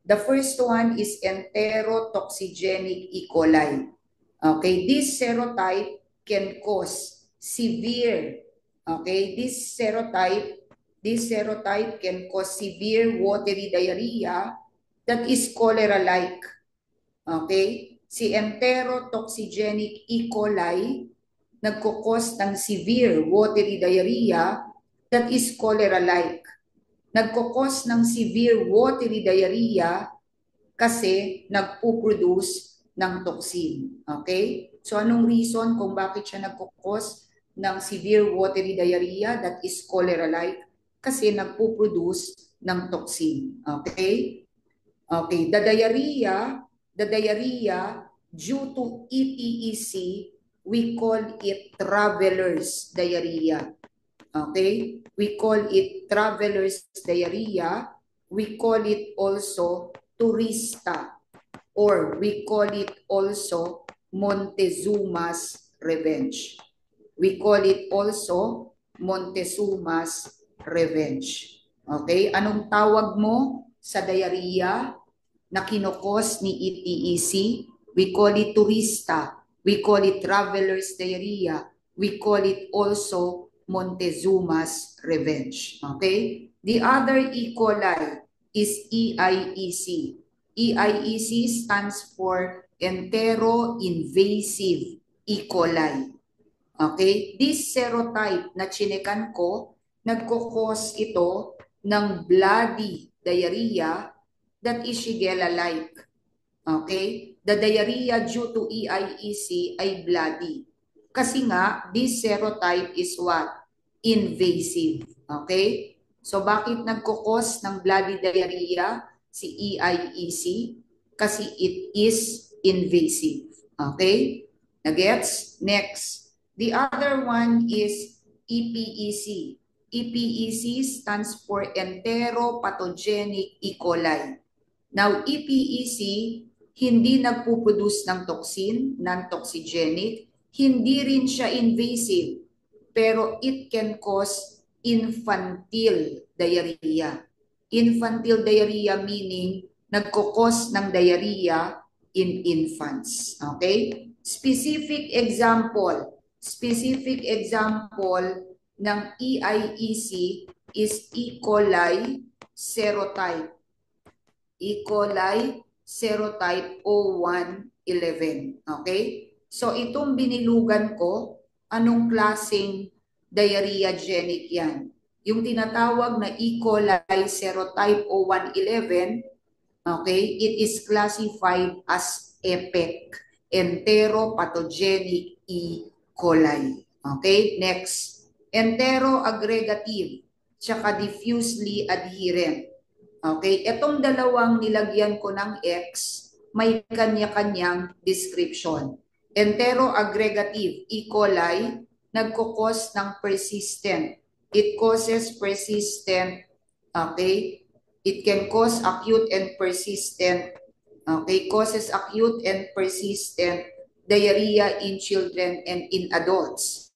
The first one is enterotoxigenic E. coli. Okay, this serotype can cause severe, okay, this serotype can cause severe watery diarrhea that is cholera-like. Okay, si enterotoxigenic E. coli nagkukos ng severe watery diarrhea that is cholera-like. Nagkukos ng severe watery diarrhea kasi nagpuproduce ng toxin. Okay? So anong reason kung bakit siya nagkukos ng severe watery diarrhea that is cholera-like? Kasi nagpuproduce ng toxin. Okay? Okay, the diarrhea due to ETEC, we call it traveler's diarrhea. Okay? We call it traveler's diarrhea. We call it also turista, or we call it also Montezuma's revenge. We call it also Montezuma's revenge. Okay? Anong tawag mo sa diarrhea na kinukos ni ETEC? We call it turista. We call it traveler's diarrhea. We call it also Montezuma's revenge. Okay? The other E. coli is EIEC. EIEC stands for enteroinvasive E. coli. Okay? This serotype na chinekan ko, nagkukos ito ng bloody diarrhea that is Shigella-like. Okay? The diarrhea due to EIEC ay bloody. Kasi nga, this serotype is what? Invasive. Okay? So, bakit nagkukos ng bloody diarrhea si EIEC? Kasi it is invasive. Okay? Nagets? Next. The other one is EPEC. EPEC stands for Enteropathogenic E. coli. Now, EPEC, hindi nagpuproduce ng toxin, non-toxigenic, hindi rin siya invasive, pero it can cause infantile diarrhea. Infantile diarrhea meaning nagkukos ng diarrhea in infants. Okay? Specific example ng EIEC is E. coli serotype. E. coli serotype 0111. Okay? So itong binilugan ko, anong klaseng diarrhea genic yan? Yung tinatawag na E. coli serotype 0111, okay, it is classified as EPEC, Enteropathogenic E. coli. Okay, next. Enteroaggregative, tsaka diffusely adherent. Okay, itong dalawang nilagyan ko ng X, may kanya-kanyang description. Enteroaggregative E. coli, nagkukos ng persistent. It causes persistent, okay, it can cause acute and persistent, okay, causes acute and persistent diarrhea in children and in adults.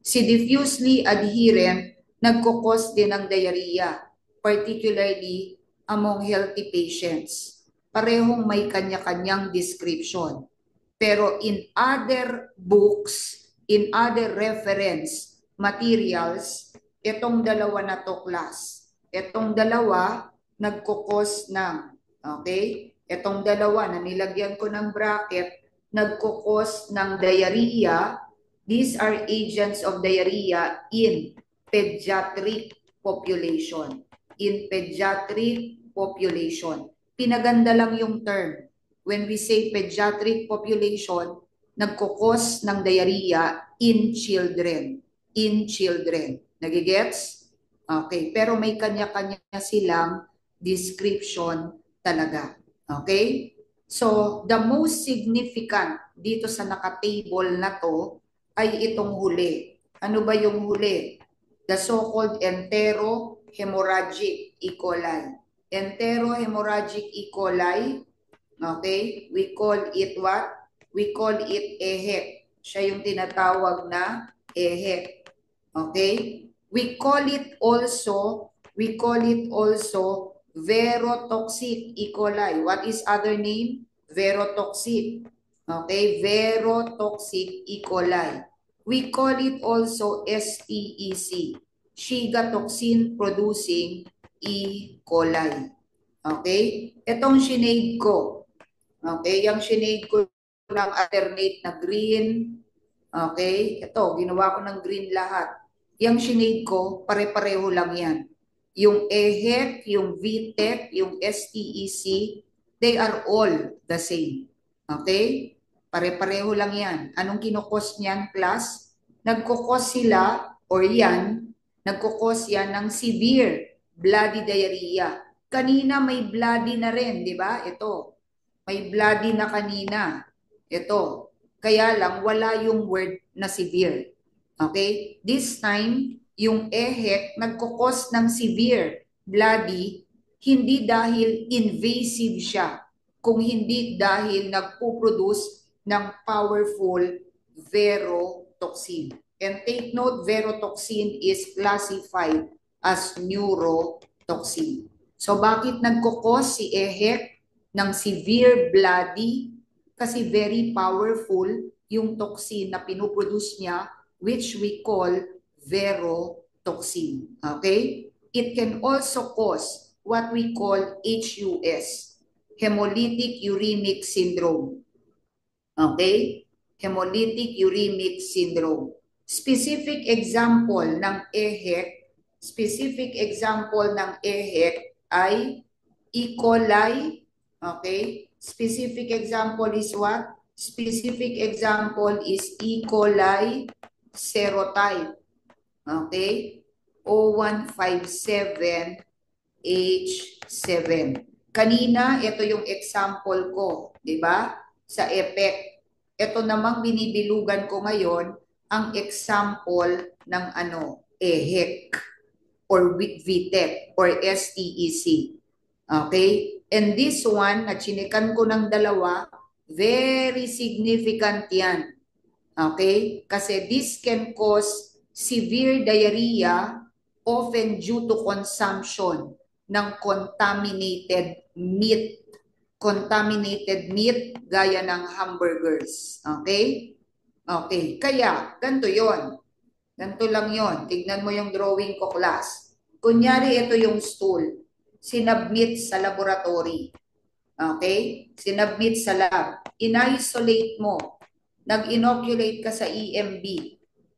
Si diffusely adherent, nagkukos din ng diarrhea, particularly among healthy patients. Parehong may kanya-kanyang description. Pero in other books, in other reference materials, itong dalawa na to class. Itong dalawa, nagkukos ng, okay? Itong dalawa na nilagyan ko ng bracket, nagkukos ng diarrhea. These are agents of diarrhea in pediatric population. In pediatric population. Pinaganda lang yung term. When we say pediatric population, nagkukos ng diarrhea in children. In children. Nagigets? Okay. Pero may kanya-kanya silang description talaga. Okay? So, the most significant dito sa naka-table na to ay itong huli. Ano ba yung huli? The so-called enterohemorrhagic E. coli. Enterohemorrhagic E. coli, okay? We call it what? We call it EHEC. Siya yung tinatawag na EHEC. Okay? We call it also verotoxic E. coli. What is other name? Verotoxic. Okay? Verotoxic E. coli. We call it also STEC. Shiga toxin producing E. coli. Okay? Itong sinade ko. Okay? Yung sinade ko ng alternate na green. Okay? Ito, ginawa ko ng green lahat. Yung sinade ko, pare-pareho lang yan. Yung EHEC, yung VTEC, yung STEC, they are all the same. Okay? Pare-pareho lang yan. Anong kinukos niyan, class? Nagkukos sila, or yan, nagkukos yan ng severe bloody diarrhea. Kanina may bloody na rin, di ba? Ito. May bloody na kanina. Ito. Kaya lang, wala yung word na severe. Okay? This time, yung EHEC nagkukos ng severe bloody, hindi dahil invasive siya, kung hindi dahil nagpuproduce ng powerful verotoxin. And take note, verotoxin is classified as neurotoxin. So bakit nagkukos si EHEC ng severe bloody? Kasi very powerful yung toxin na pinuproduce niya, which we call verotoxin. Okay? It can also cause what we call HUS, hemolytic uremic syndrome. Okay? Hemolytic uremic syndrome. Specific example ng EHEC Specific example ng EHEC ay E. coli. Okay? Specific example is what? Specific example is E. coli serotype. Okay? O157H7. Kanina, ito yung example ko, di ba? Sa EPEC. Ito namang binibilugan ko ngayon ang example ng EHEC or VTEC or STEC. Okay? And this one, na chinikan ko ng dalawa, very significant yan. Okay? Kasi this can cause severe diarrhea often due to consumption ng contaminated meat. Contaminated meat gaya ng hamburgers. Okay? Okay. Kaya, ganito yon. Ganito lang yon. Tignan mo yung drawing ko, class. Kunyari, ito yung stool. Sinubmit sa laboratory. Okay? Sinubmit sa lab. In-isolate mo. Nag-inoculate ka sa EMB.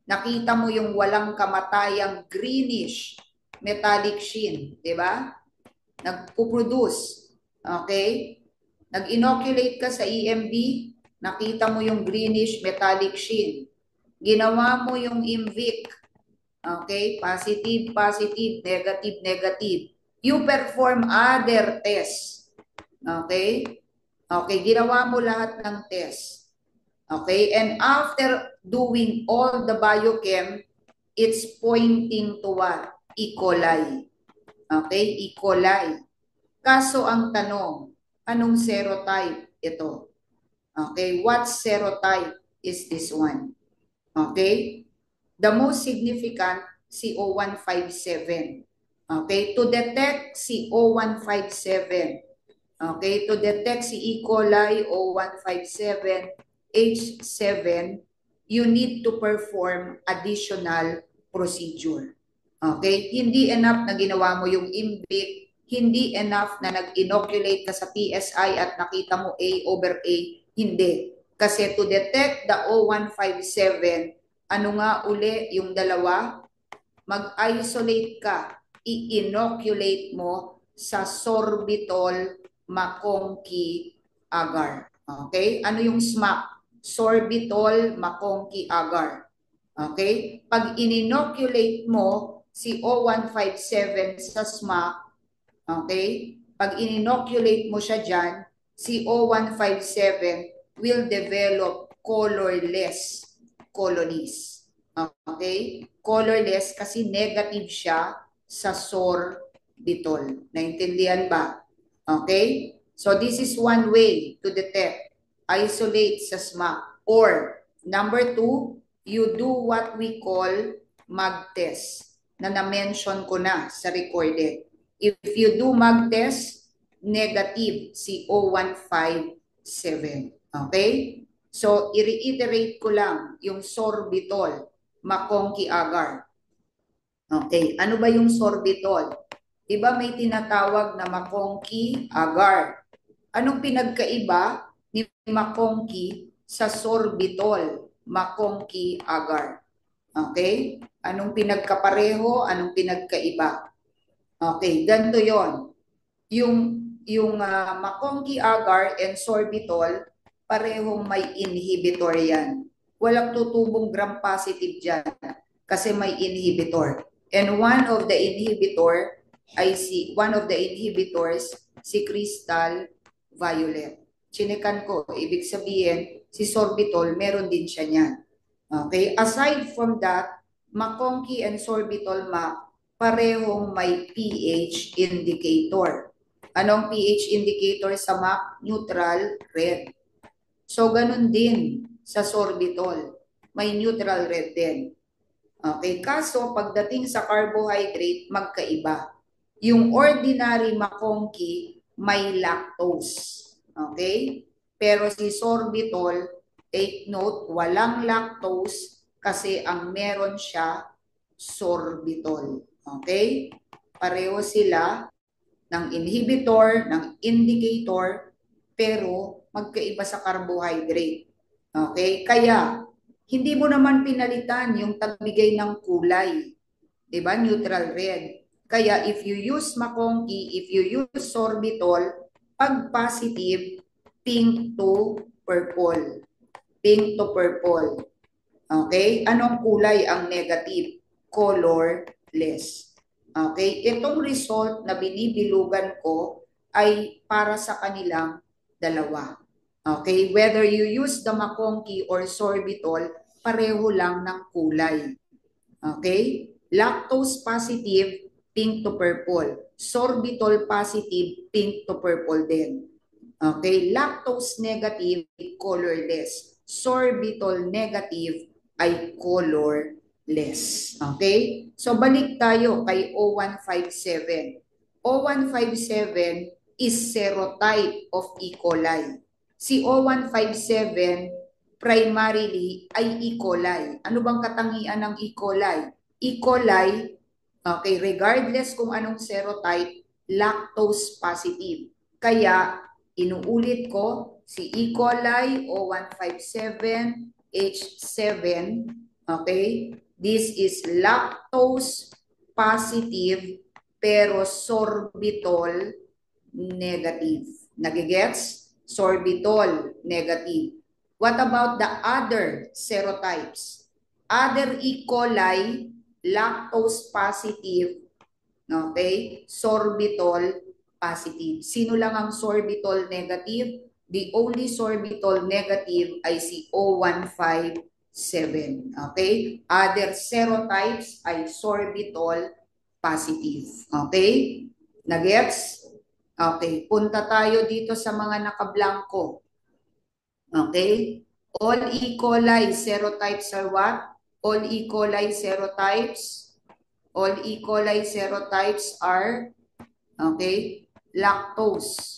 Nakita mo yung walang kamatayang greenish metallic sheen. Diba? Nagpuproduce. Okay? Nag-inoculate ka sa EMB. Nakita mo yung greenish metallic sheen. Ginawa mo yung IMVIC. Okay? Positive, positive, negative, negative. You perform other tests. Okay? Okay, ginawa mo lahat ng test. Okay? And after doing all the biochem, it's pointing to what? E. coli. Okay? E. coli. Kaso ang tanong, anong serotype ito? Okay? What serotype is this one? Okay? The most significant, CO157. Okay? To detect CO157, okay, to detect si E. coli O157H7, you need to perform additional procedure. Okay? Hindi enough na ginawa mo yung IMVIC, hindi enough na nag-inoculate ka sa PSI at nakita mo A over A. Hindi. Kasi to detect the O157, ano nga uli yung dalawa? Mag-isolate ka. I-inoculate mo sa sorbitol maconchi agar. Okay? Ano yung SMAC? Sorbitol maconchi agar. Okay? Pag in-inoculate mo si O157 sa SMAC, okay? Pag in-inoculate mo siya dyan, si O157 will develop colorless colonies. Okay? Colorless kasi negative siya sa sorbitol. Naintindihan ba? Okay? So this is one way to detect. Isolate sa SMAC. Or, number 2, you do what we call mag test na na-mention ko na sa recorded. If you do mag test, negative si O157. Okay? So, i-reiterate ko lang yung sorbitol, maconchi agar. Okay, ano ba yung sorbitol? Diba may tinatawag na maconchi agar? Anong pinagkaiba ni maconchi sa sorbitol, maconchi agar? Okay? Anong pinagkapareho? Anong pinagkaiba? Okay, ganito yon. Yung maconchi agar and sorbitol, parehong may inhibitor yan. Walang tutubong gram-positive dyan kasi may inhibitor. And one of the inhibitors, si crystal violet. Chinikan ko, ibig sabihin, si sorbitol, meron din siya niyan. Okay? Aside from that, maconchi and sorbitol parehong may pH indicator. Anong pH indicator sa MAC? Neutral red. So, ganun din sa sorbitol. May neutral red din. Okay, kaso pagdating sa carbohydrate, magkaiba. Yung ordinary maconchi, may lactose. Okay? Pero si sorbitol, take note, walang lactose kasi ang meron siya sorbitol. Okay? Pareho sila ng inhibitor, ng indicator, pero magkaiba sa carbohydrate. Okay? Kaya, hindi mo naman pinalitan yung tagbigay ng kulay. Diba? Neutral red. Kaya if you use McConkey, if you use sorbitol, pag positive, pink to purple. Pink to purple. Okay? Anong kulay ang negative? Colorless. Okay? Itong result na binibilugan ko ay para sa kanilang dalawa. Okay? Whether you use the McConkey or sorbitol, pareho lang ng kulay. Okay? Lactose positive, pink to purple. Sorbitol positive, pink to purple din. Okay? Lactose negative, colorless. Sorbitol negative ay colorless. Okay? So balik tayo kay O157. O157 is serotype of E. coli. Si O157 primarily ay E. coli. Ano bang katangian ng E. coli? E. coli, okay, regardless kung anong serotype, lactose positive. Kaya, inuulit ko, si E. coli O157H7, okay, this is lactose positive pero sorbitol negative. Nagigets? Sorbitol negative. What about the other serotypes? Other E. coli, lactose positive, okay? Sorbitol positive. Sino lang ang sorbitol negative? The only sorbitol negative ay si O157. Okay? Other serotypes ay sorbitol positive. Okay? Nagets? Okay. Punta tayo dito sa mga nakablangko. Okay? All E. coli serotypes are what? All E. coli serotypes. All E. coli serotypes are, okay, lactose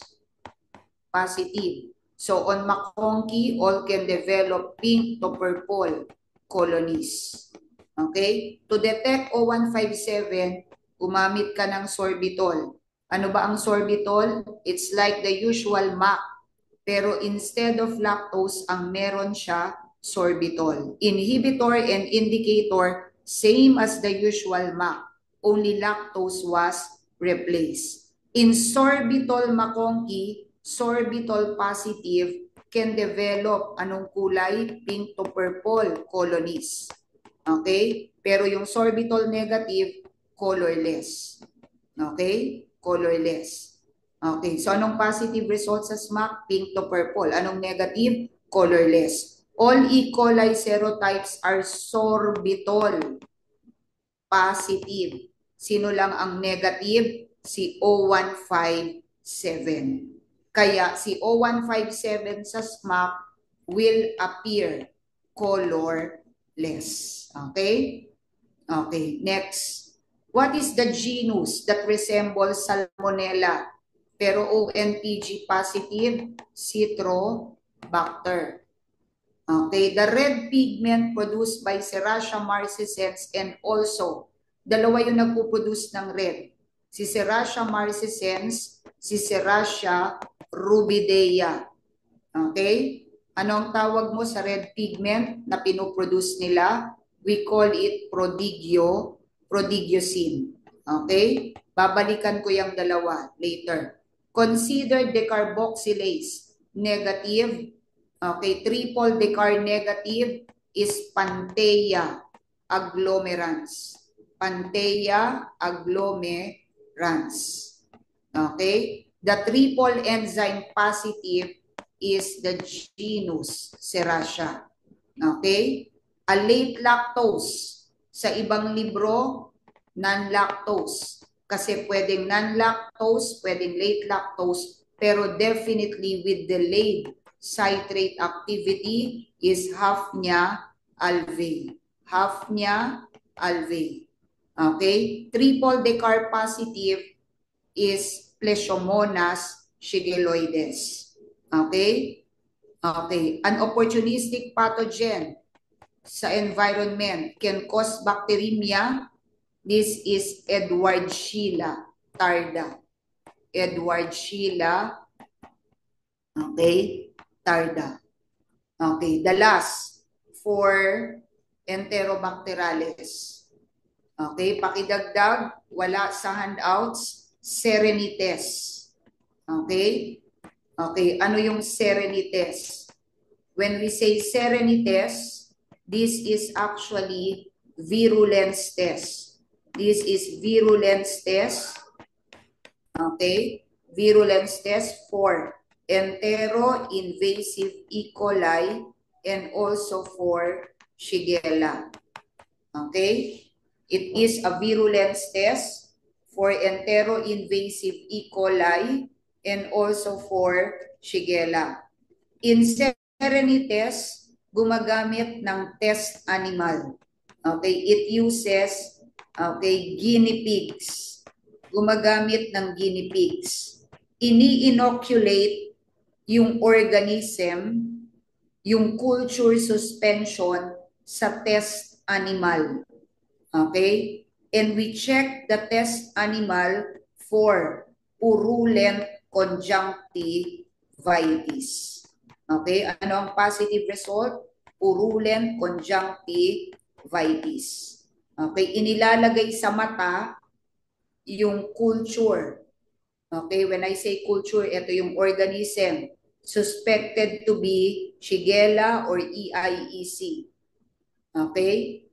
positive. So on McConkey, all can develop pink to purple colonies. Okay? To detect O157, gumamit ka ng sorbitol. Ano ba ang sorbitol? It's like the usual MAC. Pero instead of lactose, ang meron siya sorbitol. Inhibitor and indicator, same as the usual MAC. Only lactose was replaced. In sorbitol McConkey, sorbitol positive can develop anong kulay? Pink to purple colonies. Okay? Pero yung sorbitol negative, colorless. Okay? Colorless. Okay, so anong positive result sa SMAC? Pink to purple. Anong negative? Colorless. All E. coli serotypes are sorbitol positive. Sino lang ang negative? Si O157. Kaya si O157 sa SMAC will appear colorless. Okay? Okay, next. What is the genus that resembles Salmonella pero ONPG positive? Citrobacter. Okay, the red pigment produced by Serratia marcescens and also, dalawa yung nagpo-produce ng red. Si Serratia marcescens, si Serratia rubidea. Okay? Anong tawag mo sa red pigment na pinoproduce nila? We call it prodigiosin. Okay? Babalikan ko yung dalawa later. Consider decarboxylase negative. Okay, triple decar negative is Panthea agglomerans. Panthea agglomerans. Okay? The triple enzyme positive is the genus Serratia. Okay? A late lactose. Sa ibang libro, non-lactose. Kasi pwedeng non-lactose, pwedeng late lactose, pero definitely with delayed citrate activity is Hafnia alveoli. Hafnia alveoli. Okay? Triple decar positive is Plesiomonas shigelloides. Okay? Okay. An opportunistic pathogen sa environment can cause bacteremia. This is Edwardshia tarda. Edwardshia, okay, tarda. Okay, the last for Enterobacterales. Okay, pakidagdag, wala sa handouts, serenites. Okay? Okay, ano yung serenites? When we say serenites, this is actually virulence test. This is virulence test. Okay? Virulence test for entero-invasive E. coli and also for Shigella. Okay? It is a virulence test for entero-invasive E. coli and also for Shigella. In Serenites, gumagamit ng test animal. Okay, it uses guinea pigs. Gumagamit ng guinea pigs. Ini-inoculate yung organism, yung culture suspension sa test animal. Okay? And we check the test animal for purulent conjunctivitis. Okay? Ano ang positive result? Purulent conjunctivitis. Okay? Inilalagay sa mata yung culture. Okay? When I say culture, ito yung organism suspected to be Shigella or EIEC. Okay?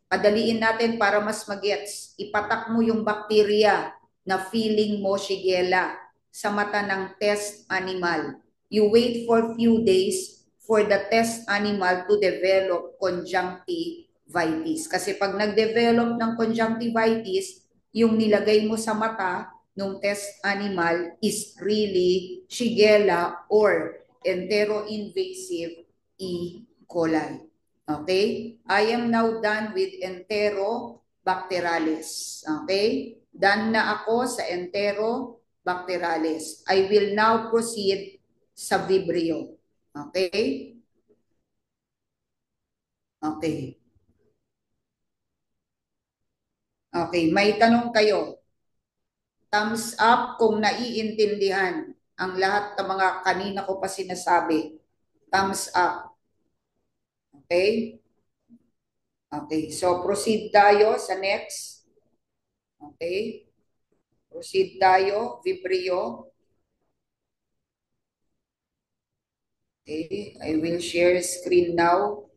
Padaliin natin para mas magets. Ipatak mo yung bakterya na feeling mo Shigella sa mata ng test animal. You wait for few days for the test animal to develop conjunctivitis. Kasi pag nag-develop ng conjunctivitis, yung nilagay mo sa mata ng test animal is really Shigella or entero-invasive E. coli. Okay? I am now done with Enterobacterales. Okay? Done na ako sa Enterobacterales. I will now proceed sa Vibrio. Okay? Okay. Okay, may tanong kayo. Thumbs up kung naiintindihan ang lahat ng mga kanina ko pa sinasabi. Thumbs up. Okay? Okay, so proceed tayo sa next. Okay? Proceed tayo, Vibrio. Okay, I will share screen now.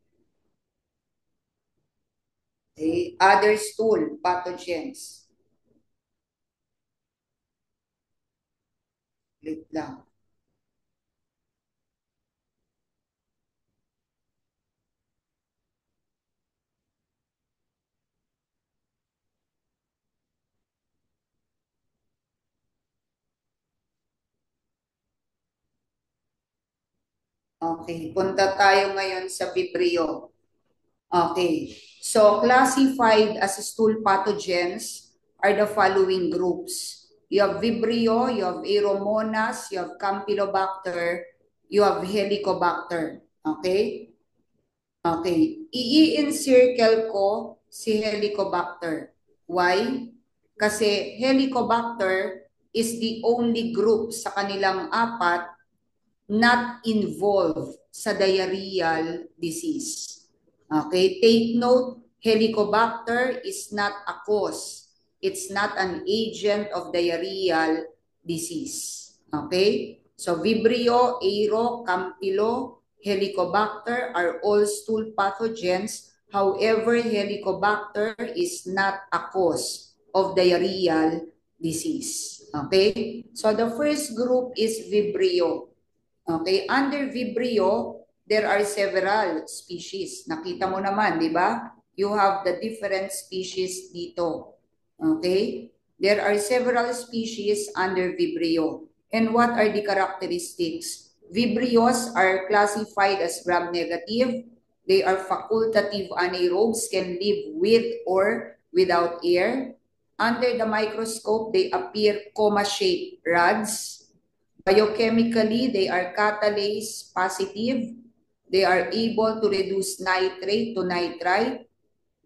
Okay, other stool pathogens. Click lang. Okay, punta tayo ngayon sa Vibrio. Okay, so classified as stool pathogens are the following groups. You have Vibrio, you have Aeromonas, you have Campylobacter, you have Helicobacter. Okay? Okay, i-encircle ko si Helicobacter. Why? Kasi Helicobacter is the only group sa kanilang apat not involved sa diarrheal disease. Okay, take note, Helicobacter is not a cause. It's not an agent of diarrheal disease. Okay, so Vibrio, Aero, Campylo, Helicobacter are all stool pathogens. However, Helicobacter is not a cause of diarrheal disease. Okay, so the first group is Vibrio. Okay, under Vibrio, there are several species. Nakita mo naman, di ba? You have the different species dito. Okay? There are several species under Vibrio. And what are the characteristics? Vibrios are classified as gram-negative. They are facultative anaerobes, can live with or without air. Under the microscope, they appear coma-shaped rods. Biochemically, they are catalase positive. They are able to reduce nitrate to nitrite.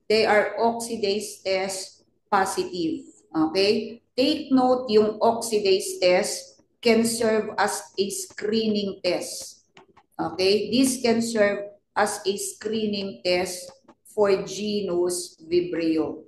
They are oxidase test positive. Okay? Take note, yung oxidase test can serve as a screening test. Okay? This can serve as a screening test for genus Vibrio.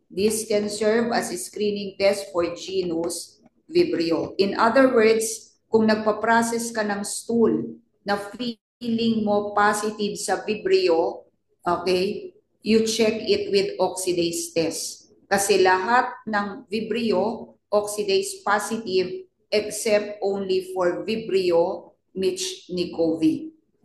This can serve as a screening test for genus Vibrio. In other words, kung nagpa-process ka ng stool na feeling mo positive sa Vibrio, okay, you check it with oxidase test. Kasi lahat ng Vibrio, oxidase positive except only for Vibrio Michnikov.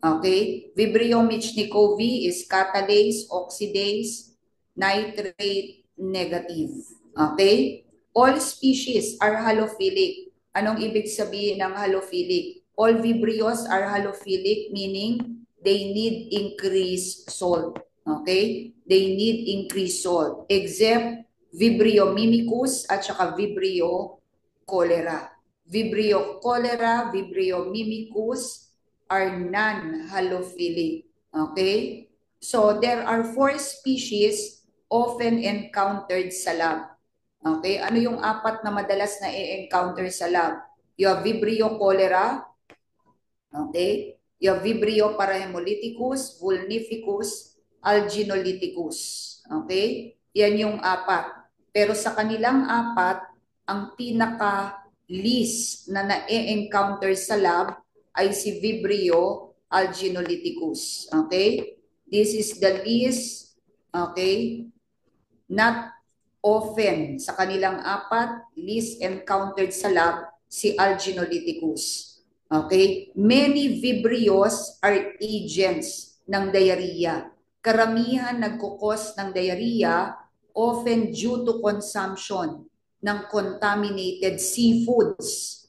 Okay? Vibrio Michnikov is catalase, oxidase, nitrate, negative. Okay? All species are halophilic. Anong ibig sabihin ng halophilic? All Vibrios are halophilic, meaning they need increased salt. Okay? They need increased salt. Except Vibrio mimicus at saka Vibrio cholera. Vibrio cholera, Vibrio mimicus are non-halophilic. Okay? So there are 4 species often encountered sa lab. Okay? Ano yung 4 na madalas na i-encounter sa lab? You have Vibrio cholera. Okay? You have Vibrio parahemolyticus, vulnificus, alginolyticus. Okay? Yan yung 4. Pero sa kanilang 4, ang pinaka-least na na-encounter sa lab ay si Vibrio alginolyticus. Okay? This is the least, okay, not often sa kanilang 4, least encountered sa lab, si alginolyticus. Okay? Many Vibrios are agents ng diarrhea. Karamihan nagkukos ng diarrhea often due to consumption ng contaminated seafoods.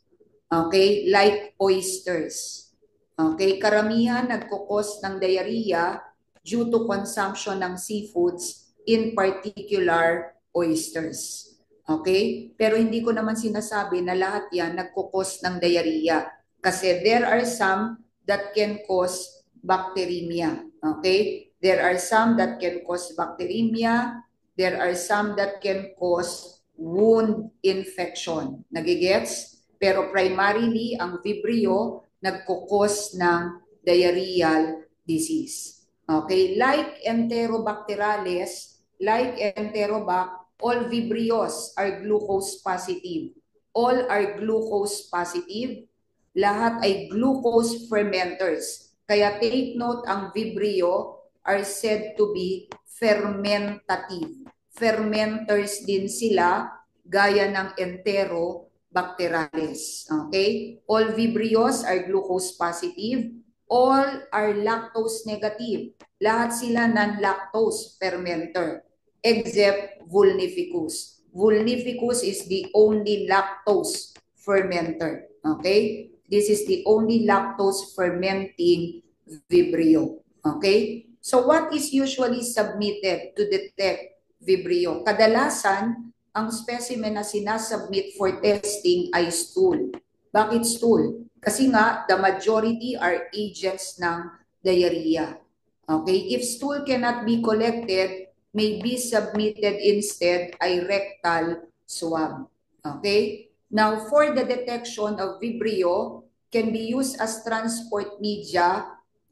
Okay? Like oysters. Okay? Karamihan nagkukos ng diarrhea due to consumption ng seafoods, in particular oysters. Okay? Pero hindi ko naman sinasabi na lahat yan nagkukos ng diarrhea. Kasi there are some that can cause bacteremia. Okay? There are some that can cause bacteremia. There are some that can cause wound infection. Nagigets? Pero primarily, ang Vibrio nagkukos ng diarrheal disease. Okay? Like Enterobacterales, like Enterobac, all Vibrios are glucose positive. All are glucose positive. Lahat ay glucose fermenters. Kaya take note, ang Vibrio are said to be fermentative. Fermenters din sila, gaya ng Enterobacterales. Okay? All Vibrios are glucose positive. All are lactose negative. Lahat sila non-lactose fermenter, except Vulnificus. Vulnificus is the only lactose fermenter. Okay? This is the only lactose fermenting Vibrio. Okay? So what is usually submitted to detect Vibrio? Kadalasan, ang specimen na sinasubmit for testing ay stool. Bakit stool? Kasi nga, the majority are agents ng diarrhea. Okay? If stool cannot be collected, may be submitted instead ay rectal swab. Okay? Now, for the detection of Vibrio, can be used as transport media.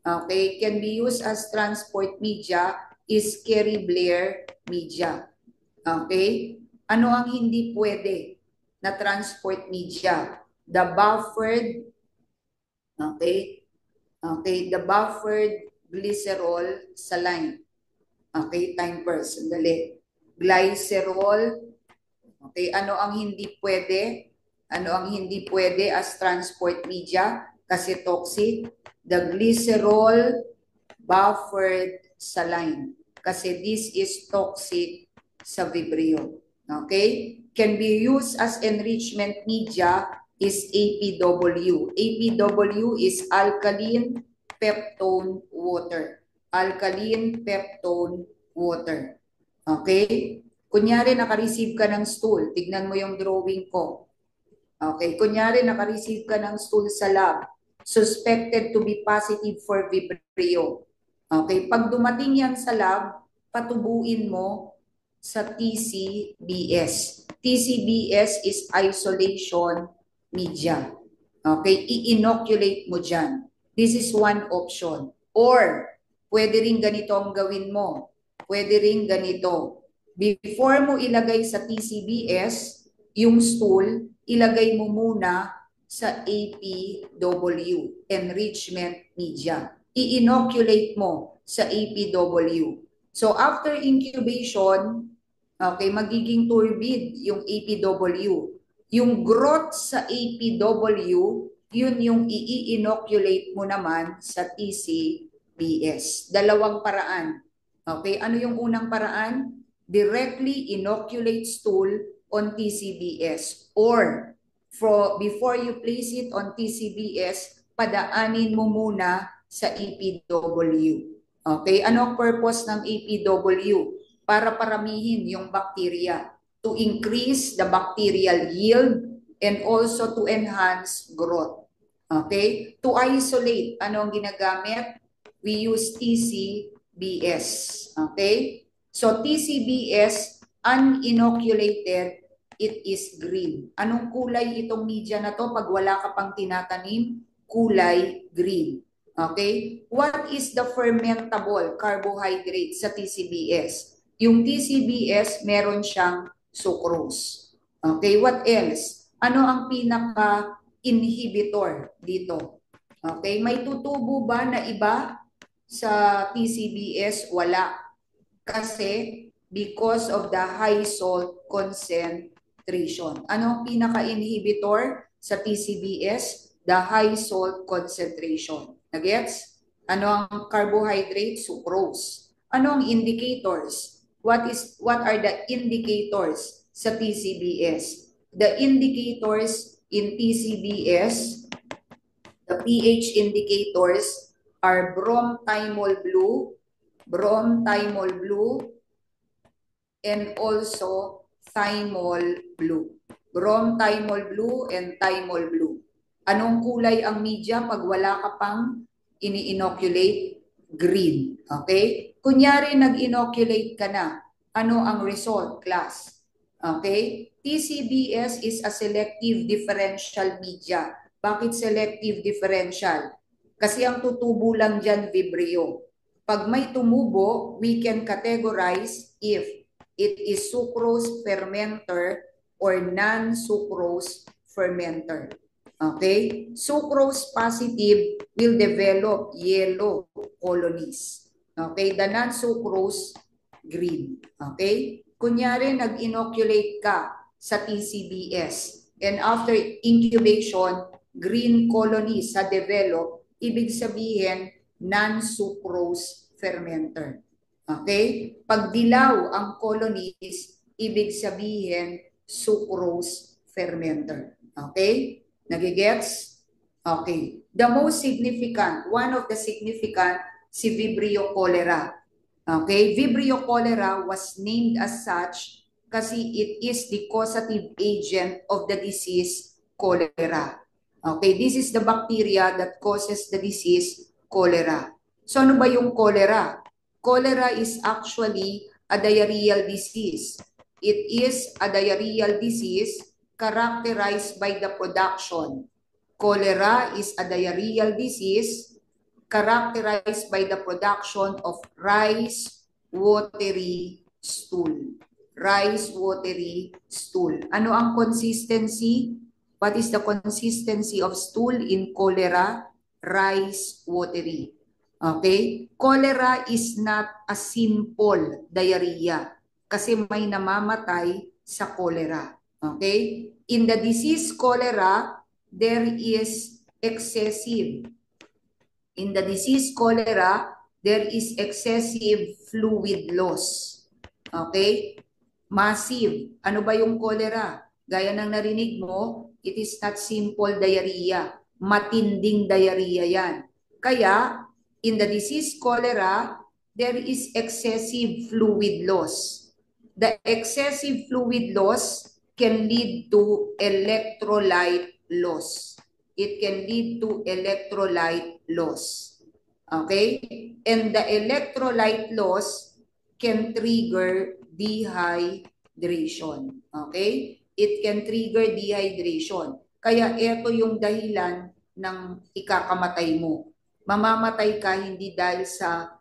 Okay? Can be used as transport media is Kerry-Blair media. Okay? Ano ang hindi pwede na transport media? The buffered, okay? Okay, the buffered glycerol saline. Okay, time per, sandali. Glycerol, okay, ano ang hindi pwede? Ano ang hindi pwede as transport media? Kasi toxic. The glycerol buffered saline. Kasi this is toxic sa Vibrio. Okay? Can be used as enrichment media is APW. APW is alkaline peptone water. Alkaline peptone water. Okay? Kunyari naka-receive ka ng stool. Tignan mo yung drawing ko. Okay? Kunyari naka-receive ka ng stool sa lab. Suspected to be positive for Vibrio. Okay? Pag dumating yan sa lab, patubuin mo sa TCBS. TCBS is isolation media. Okay? I-inoculate mo dyan. This is one option. Or, pwede rin ganito ang gawin mo. Pwede rin ganito. Before mo ilagay sa TCBS, yung stool, ilagay mo muna sa APW, enrichment media. I-inoculate mo sa APW. So after incubation, okay, magiging turbid yung APW. Yung growth sa APW, yun yung i-inoculate mo naman sa TCBS. Dalawang paraan. Okay, ano yung unang paraan? Directly inoculate stool on TCBS, or before you place it on TCBS, padaanin mo muna sa APW. Okay, ano ang purpose ng APW? Para paramihin yung bacteria, to increase the bacterial yield and also to enhance growth. Okay? To isolate, ano ang ginagamit? We use TCBS. Okay? So TCBS, uninoculated, it is green. Anong kulay itong media na to pag wala ka pang tinatanim? Kulay green. Okay? What is the fermentable carbohydrate sa TCBS? Yung TCBS, meron siyang sucrose. Okay, what else? Ano ang pinaka-inhibitor dito? Okay, may tutubo ba na iba sa TCBS? Wala. Kasi because of the high salt concentration. Ano ang pinaka-inhibitor sa TCBS? The high salt concentration. Nagets? Ano ang carbohydrate? Sucrose. Ano ang indicators? What are the indicators sa TCBS? The indicators in TCBS, the pH indicators are bromthymol blue, and also thymol blue. Bromthymol blue and thymol blue. Anong kulay ang media pag wala ka pang ini-inoculate? Green. Okay? Kunyari nag-inoculate ka na, ano ang result, class? Okay? TCBS is a selective differential media. Bakit selective differential? Kasi ang tutubo lang dyan, Vibrio. Pag may tumubo, we can categorize if it is sucrose fermenter or non-sucrose fermenter. Okay? Sucrose positive will develop yellow colonies. Okay? The non-sucrose, green. Okay? Kunyari, nag-inoculate ka sa TCBS and after incubation, green colonies sa develop, ibig sabihin, non-sucrose fermenter. Okay? Pag dilaw ang colonies, ibig sabihin, sucrose fermenter. Okay? Nagigets? Okay. The most significant, one of the significant, si Vibrio cholera. Okay? Vibrio cholera was named as such kasi it is the causative agent of the disease cholera. Okay? This is the bacteria that causes the disease cholera. So ano ba yung cholera? Cholera is actually a diarrheal disease. It is a diarrheal disease characterized by the production. Cholera is a diarrheal disease characterized by the production of rice watery stool. Rice watery stool. Ano ang consistency? What is the consistency of stool in cholera? Rice watery. Okay? Cholera is not a simple diarrhea kasi may namamatay sa cholera. Okay? In the disease cholera, there is excessive. In the disease cholera, there is excessive fluid loss. Okay? Massive. Ano ba yung cholera? Gaya ng narinig mo, it is not simple diarrhea. Matinding diarrhea yan. Kaya, in the disease cholera, there is excessive fluid loss. The excessive fluid loss can lead to electrolyte loss. It can lead to electrolyte loss. Okay? And the electrolyte loss can trigger dehydration. Okay? It can trigger dehydration. Kaya ito yung dahilan ng ikakamatay mo. Mamamatay ka hindi dahil sa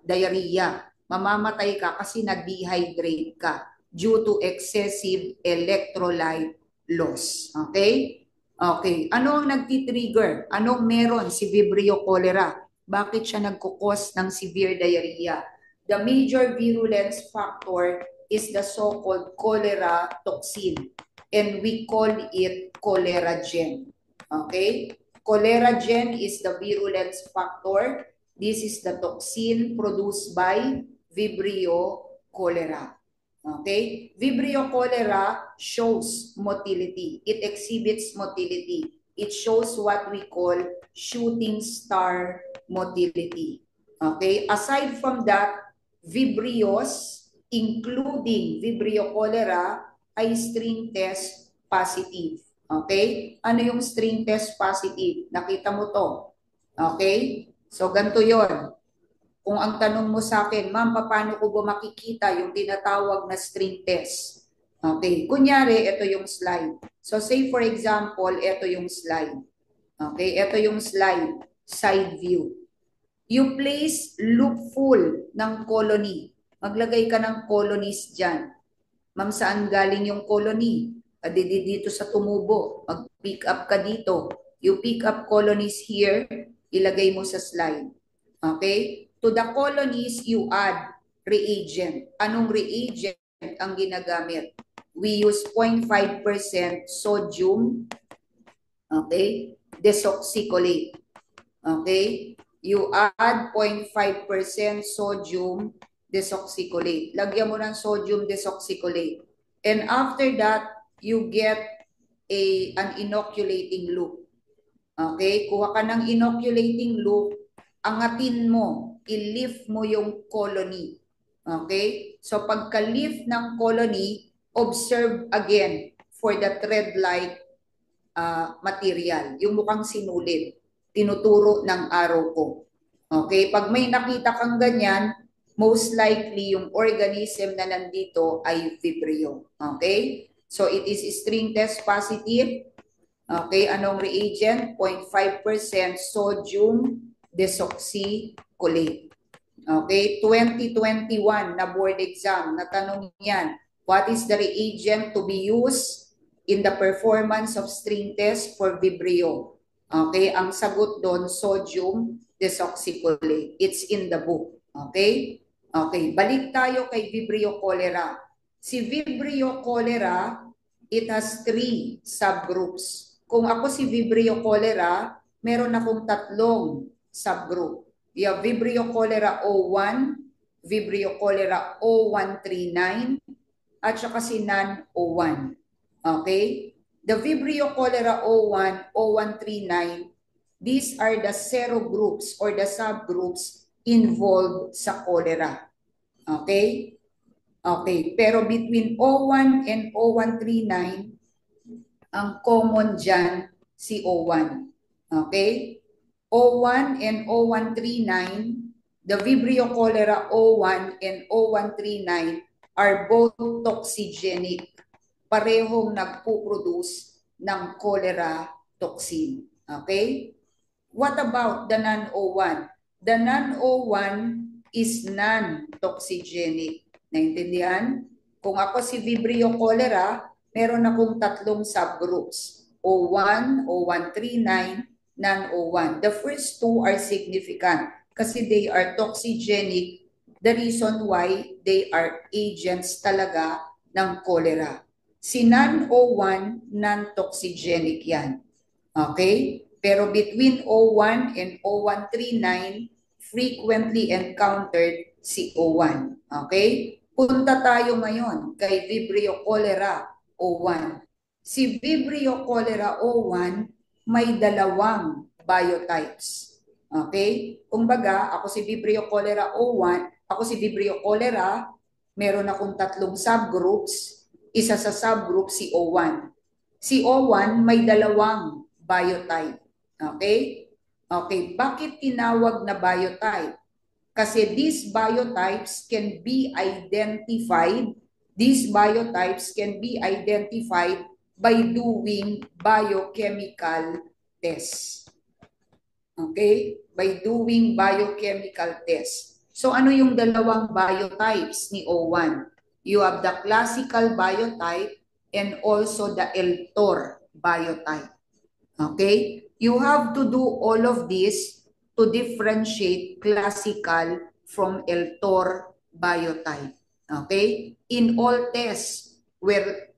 diarrhea. Mamamatay ka kasi na-dehydrate ka due to excessive electrolyte loss. Okay? Okay. Ano ang nagtitrigger? Anong meron si Vibrio cholera? Bakit siya nagkukos ng severe diarrhea? The major virulence factor is the so-called cholera toxin, and we call it choleragen. Okay? Choleragen is the virulence factor. This is the toxin produced by Vibrio cholera. Okay? Vibrio cholera shows motility. It exhibits motility. It shows what we call shooting star motility. Okay? Aside from that, Vibrios, including Vibrio cholera, ay string test positive. Okay? Ano yung string test positive? Nakita mo to. Okay? So, ganito yon. Kung ang tanong mo sa akin, ma'am, paano ko ba makikita yung tinatawag na string test? Okay. Kunyari, ito yung slide. So, say for example, ito yung slide. Okay. Ito yung slide. Side view. You place loop full ng colony. Maglagay ka ng colonies dyan. Ma'am, saan galing yung colony? Dito sa tumubo. Mag-pick up ka dito. You pick up colonies here, ilagay mo sa slide. Okay? To the colonies, you add reagent. Anong reagent ang ginagamit? We use 0.5% sodium, okay, desoxycolate. Okay? You add 0.5% sodium desoxycolate. Lagyan mo ng sodium desoxycolate. And after that, you get an inoculating loop. Okay? Kuha ka ng inoculating loop, angatin mo, i-lift mo yung colony. Okay? So pagka-lift ng colony, observe again for the thread-like material, yung mukhang sinulid, tinuturo ng arrow ko. Okay? Pag may nakita kang ganyan, most likely yung organism na nandito ay Vibrio. Okay? So it is string test positive. Okay, anong reagent? 0.5% sodium desoxycolate. Okay, 2021 na board exam, natanong yan, what is the reagent to be used in the performance of string test for Vibrio? Okay, ang sagot doon, sodium desoxycolate. It's in the book. Okay? Okay, balik tayo kay Vibrio cholera. Si Vibrio cholera, it has 3 subgroups. Kung ako si Vibrio cholera, meron akong 3 subgroup. You have Vibrio cholera O1, Vibrio cholera O139, at saka si non-O1. Okay? The Vibrio cholera O1, O139, these are the serogroups or the subgroups involved sa cholera. Okay? Okay. Pero between O1 and O139, ang common dyan, si O1. Okay? O1 and O139, the Vibrio cholera O1 and O139 are both toxigenic. Parehong nagpo-produce ng cholera toxin. Okay? What about the non-O1? The non-O1 is non-toxigenic. Naintindihan? Kung ako si Vibrio cholera, meron akong 3 subgroups. O1, O139, non-O1. The first 2 are significant kasi they are toxigenic. The reason why they are agents talaga ng cholera. Si non-O1, non-toxigenic yan. Okay? Pero between O1 and O139, frequently encountered si O1. Okay? Punta tayo ngayon kay Vibrio cholera O1. Si Vibrio cholera O1 may 2 biotypes. Okay? Kumbaga, ako si Vibrio cholera O1, ako si Vibrio cholera, meron akong 3 subgroups, isa sa subgroup si O1. Si O1 may 2 biotype. Okay? Okay, bakit tinawag na biotype? Kasi these biotypes can be identified, by doing biochemical tests. Okay? By doing biochemical tests. So ano yung dalawang biotypes ni O1? You have the classical biotype and also the Eltor biotype. Okay? You have to do all of this to differentiate classical from Eltor biotype. Okay? In all tests where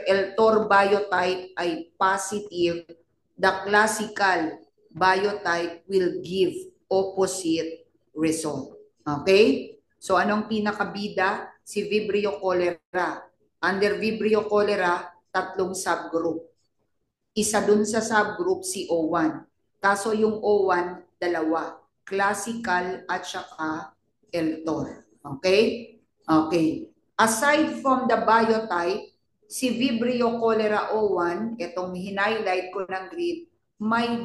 Eltor biotype ay positive, the classical biotype will give opposite result. Okay? So anong pinakabida? Si Vibrio cholera. Under Vibrio cholera, tatlong subgroup. Isa dun sa subgroup si O1. Kaso yung O1, dalawa. Classical at saka Eltor. Okay? Okay. Aside from the biotype, si Vibrio cholera O1, itong hinighlight ko ng green, may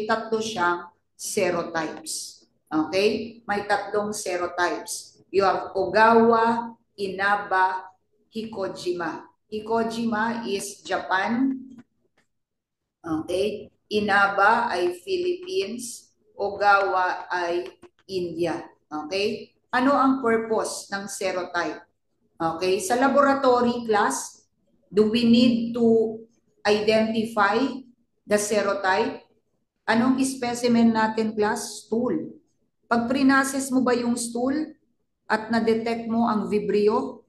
tatlo siyang serotypes. Okay? May tatlong serotypes. You have Ogawa, Inaba, Hikojima. Hikojima is Japan. Okay? Inaba ay Philippines, Ogawa ay India. Okay? Ano ang purpose ng serotype? Okay? Sa laboratory class, do we need to identify the serotype? Anong specimen natin class? Stool. Pag prinases mo ba yung stool at na-detect mo ang Vibrio,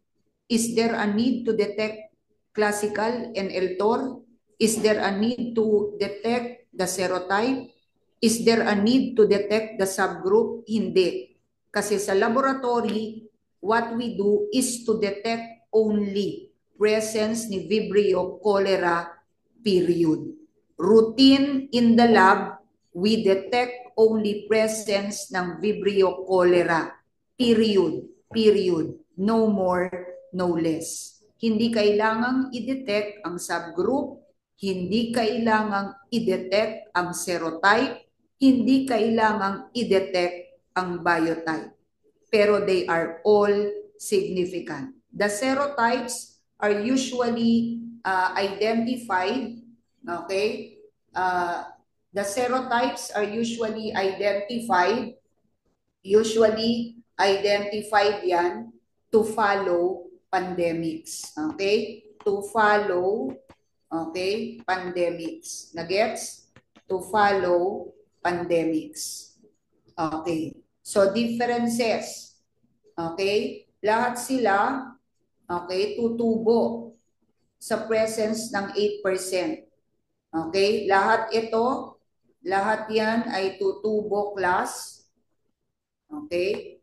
is there a need to detect classical and Eltor? Is there a need to detect the serotype? Is there a need to detect the subgroup? Hindi. Kasi sa laboratory, what we do is to detect only presence ni Vibrio cholera, period. Routine in the lab, we detect only presence ng Vibrio cholera, period. Period. No more, no less. Hindi kailangang i-detect ang subgroup, hindi kailangang i-detect ang serotype, hindi kailangang i-detect ang biotype. Pero they are all significant. The serotypes are usually identified, okay? The serotypes are usually identified yan to follow pandemics. Okay? To follow, okay, pandemics. Nagets? To follow pandemics. Okay. So, differences. Okay? Lahat sila, okay, tutubo sa presence ng 8%. Okay? Lahat yan ay tutubo class. Okay?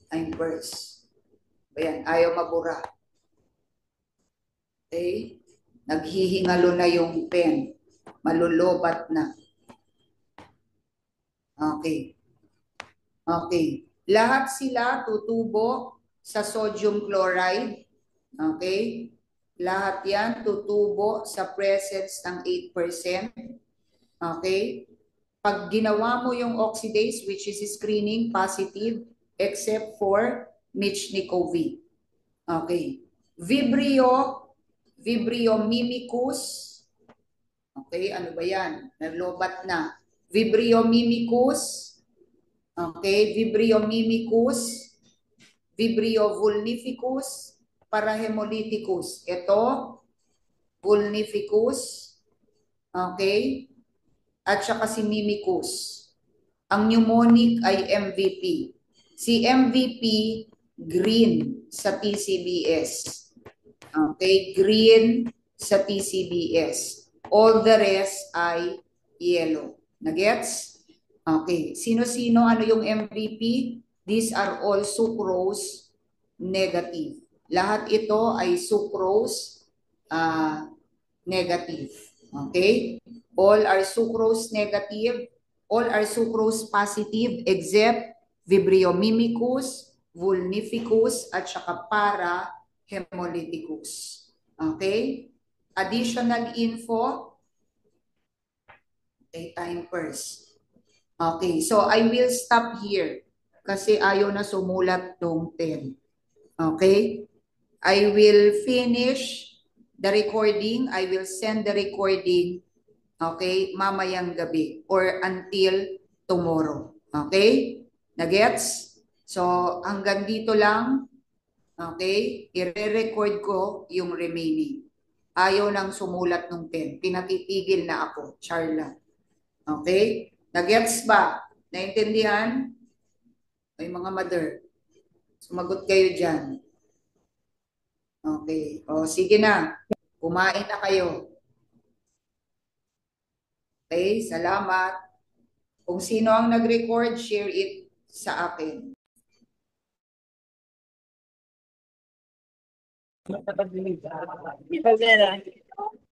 I'm verse. Ayan, ayaw mabura. Okay? Naghihingalo na yung pen. Malulobat na. Okay. Okay. Lahat sila tutubo sa sodium chloride. Okay? Lahat yan tutubo sa presence ng 8%. Okay? Pag ginawa mo yung oxidase, which is screening, positive, except for Michnikov. Okay. Vibrio mimicus. Okay, ano ba yan? Nalobat na. Vibrio mimicus. Okay, Vibrio mimicus. Vibrio vulnificus. Parahemolyticus. Ito, vulnificus. Okay. At saka si mimicus. Ang mnemonic ay MVP. Si MVP, green sa TCBS. Okay, green sa TCBS. All the rest ay yellow. Nagets? Okay, sino-sino ano yung MVP? These are all sucrose negative. Lahat ito ay sucrose negative. Okay? All are sucrose negative. All are sucrose positive except Vibrio mimicus, vulnificus, at saka parahemolyticus. Okay? Additional info. Okay, time first. Okay, so I will stop here kasi ayaw na sumulat tong 10. Okay? I will finish the recording. I will send the recording, okay, mamayang gabi or until tomorrow. Okay? Nagets? So, hanggang dito lang, okay? I-record ko yung remaining. Ayaw nang sumulat ng 10. Pinatitigil na ako, Charla. Okay? Nagets ba? Naintindihan? Ay, mga mother, sumagot kayo dyan. Okay. O, sige na. Kumain na kayo. Okay? Salamat. Kung sino ang nag-record, share it sa akin. Pag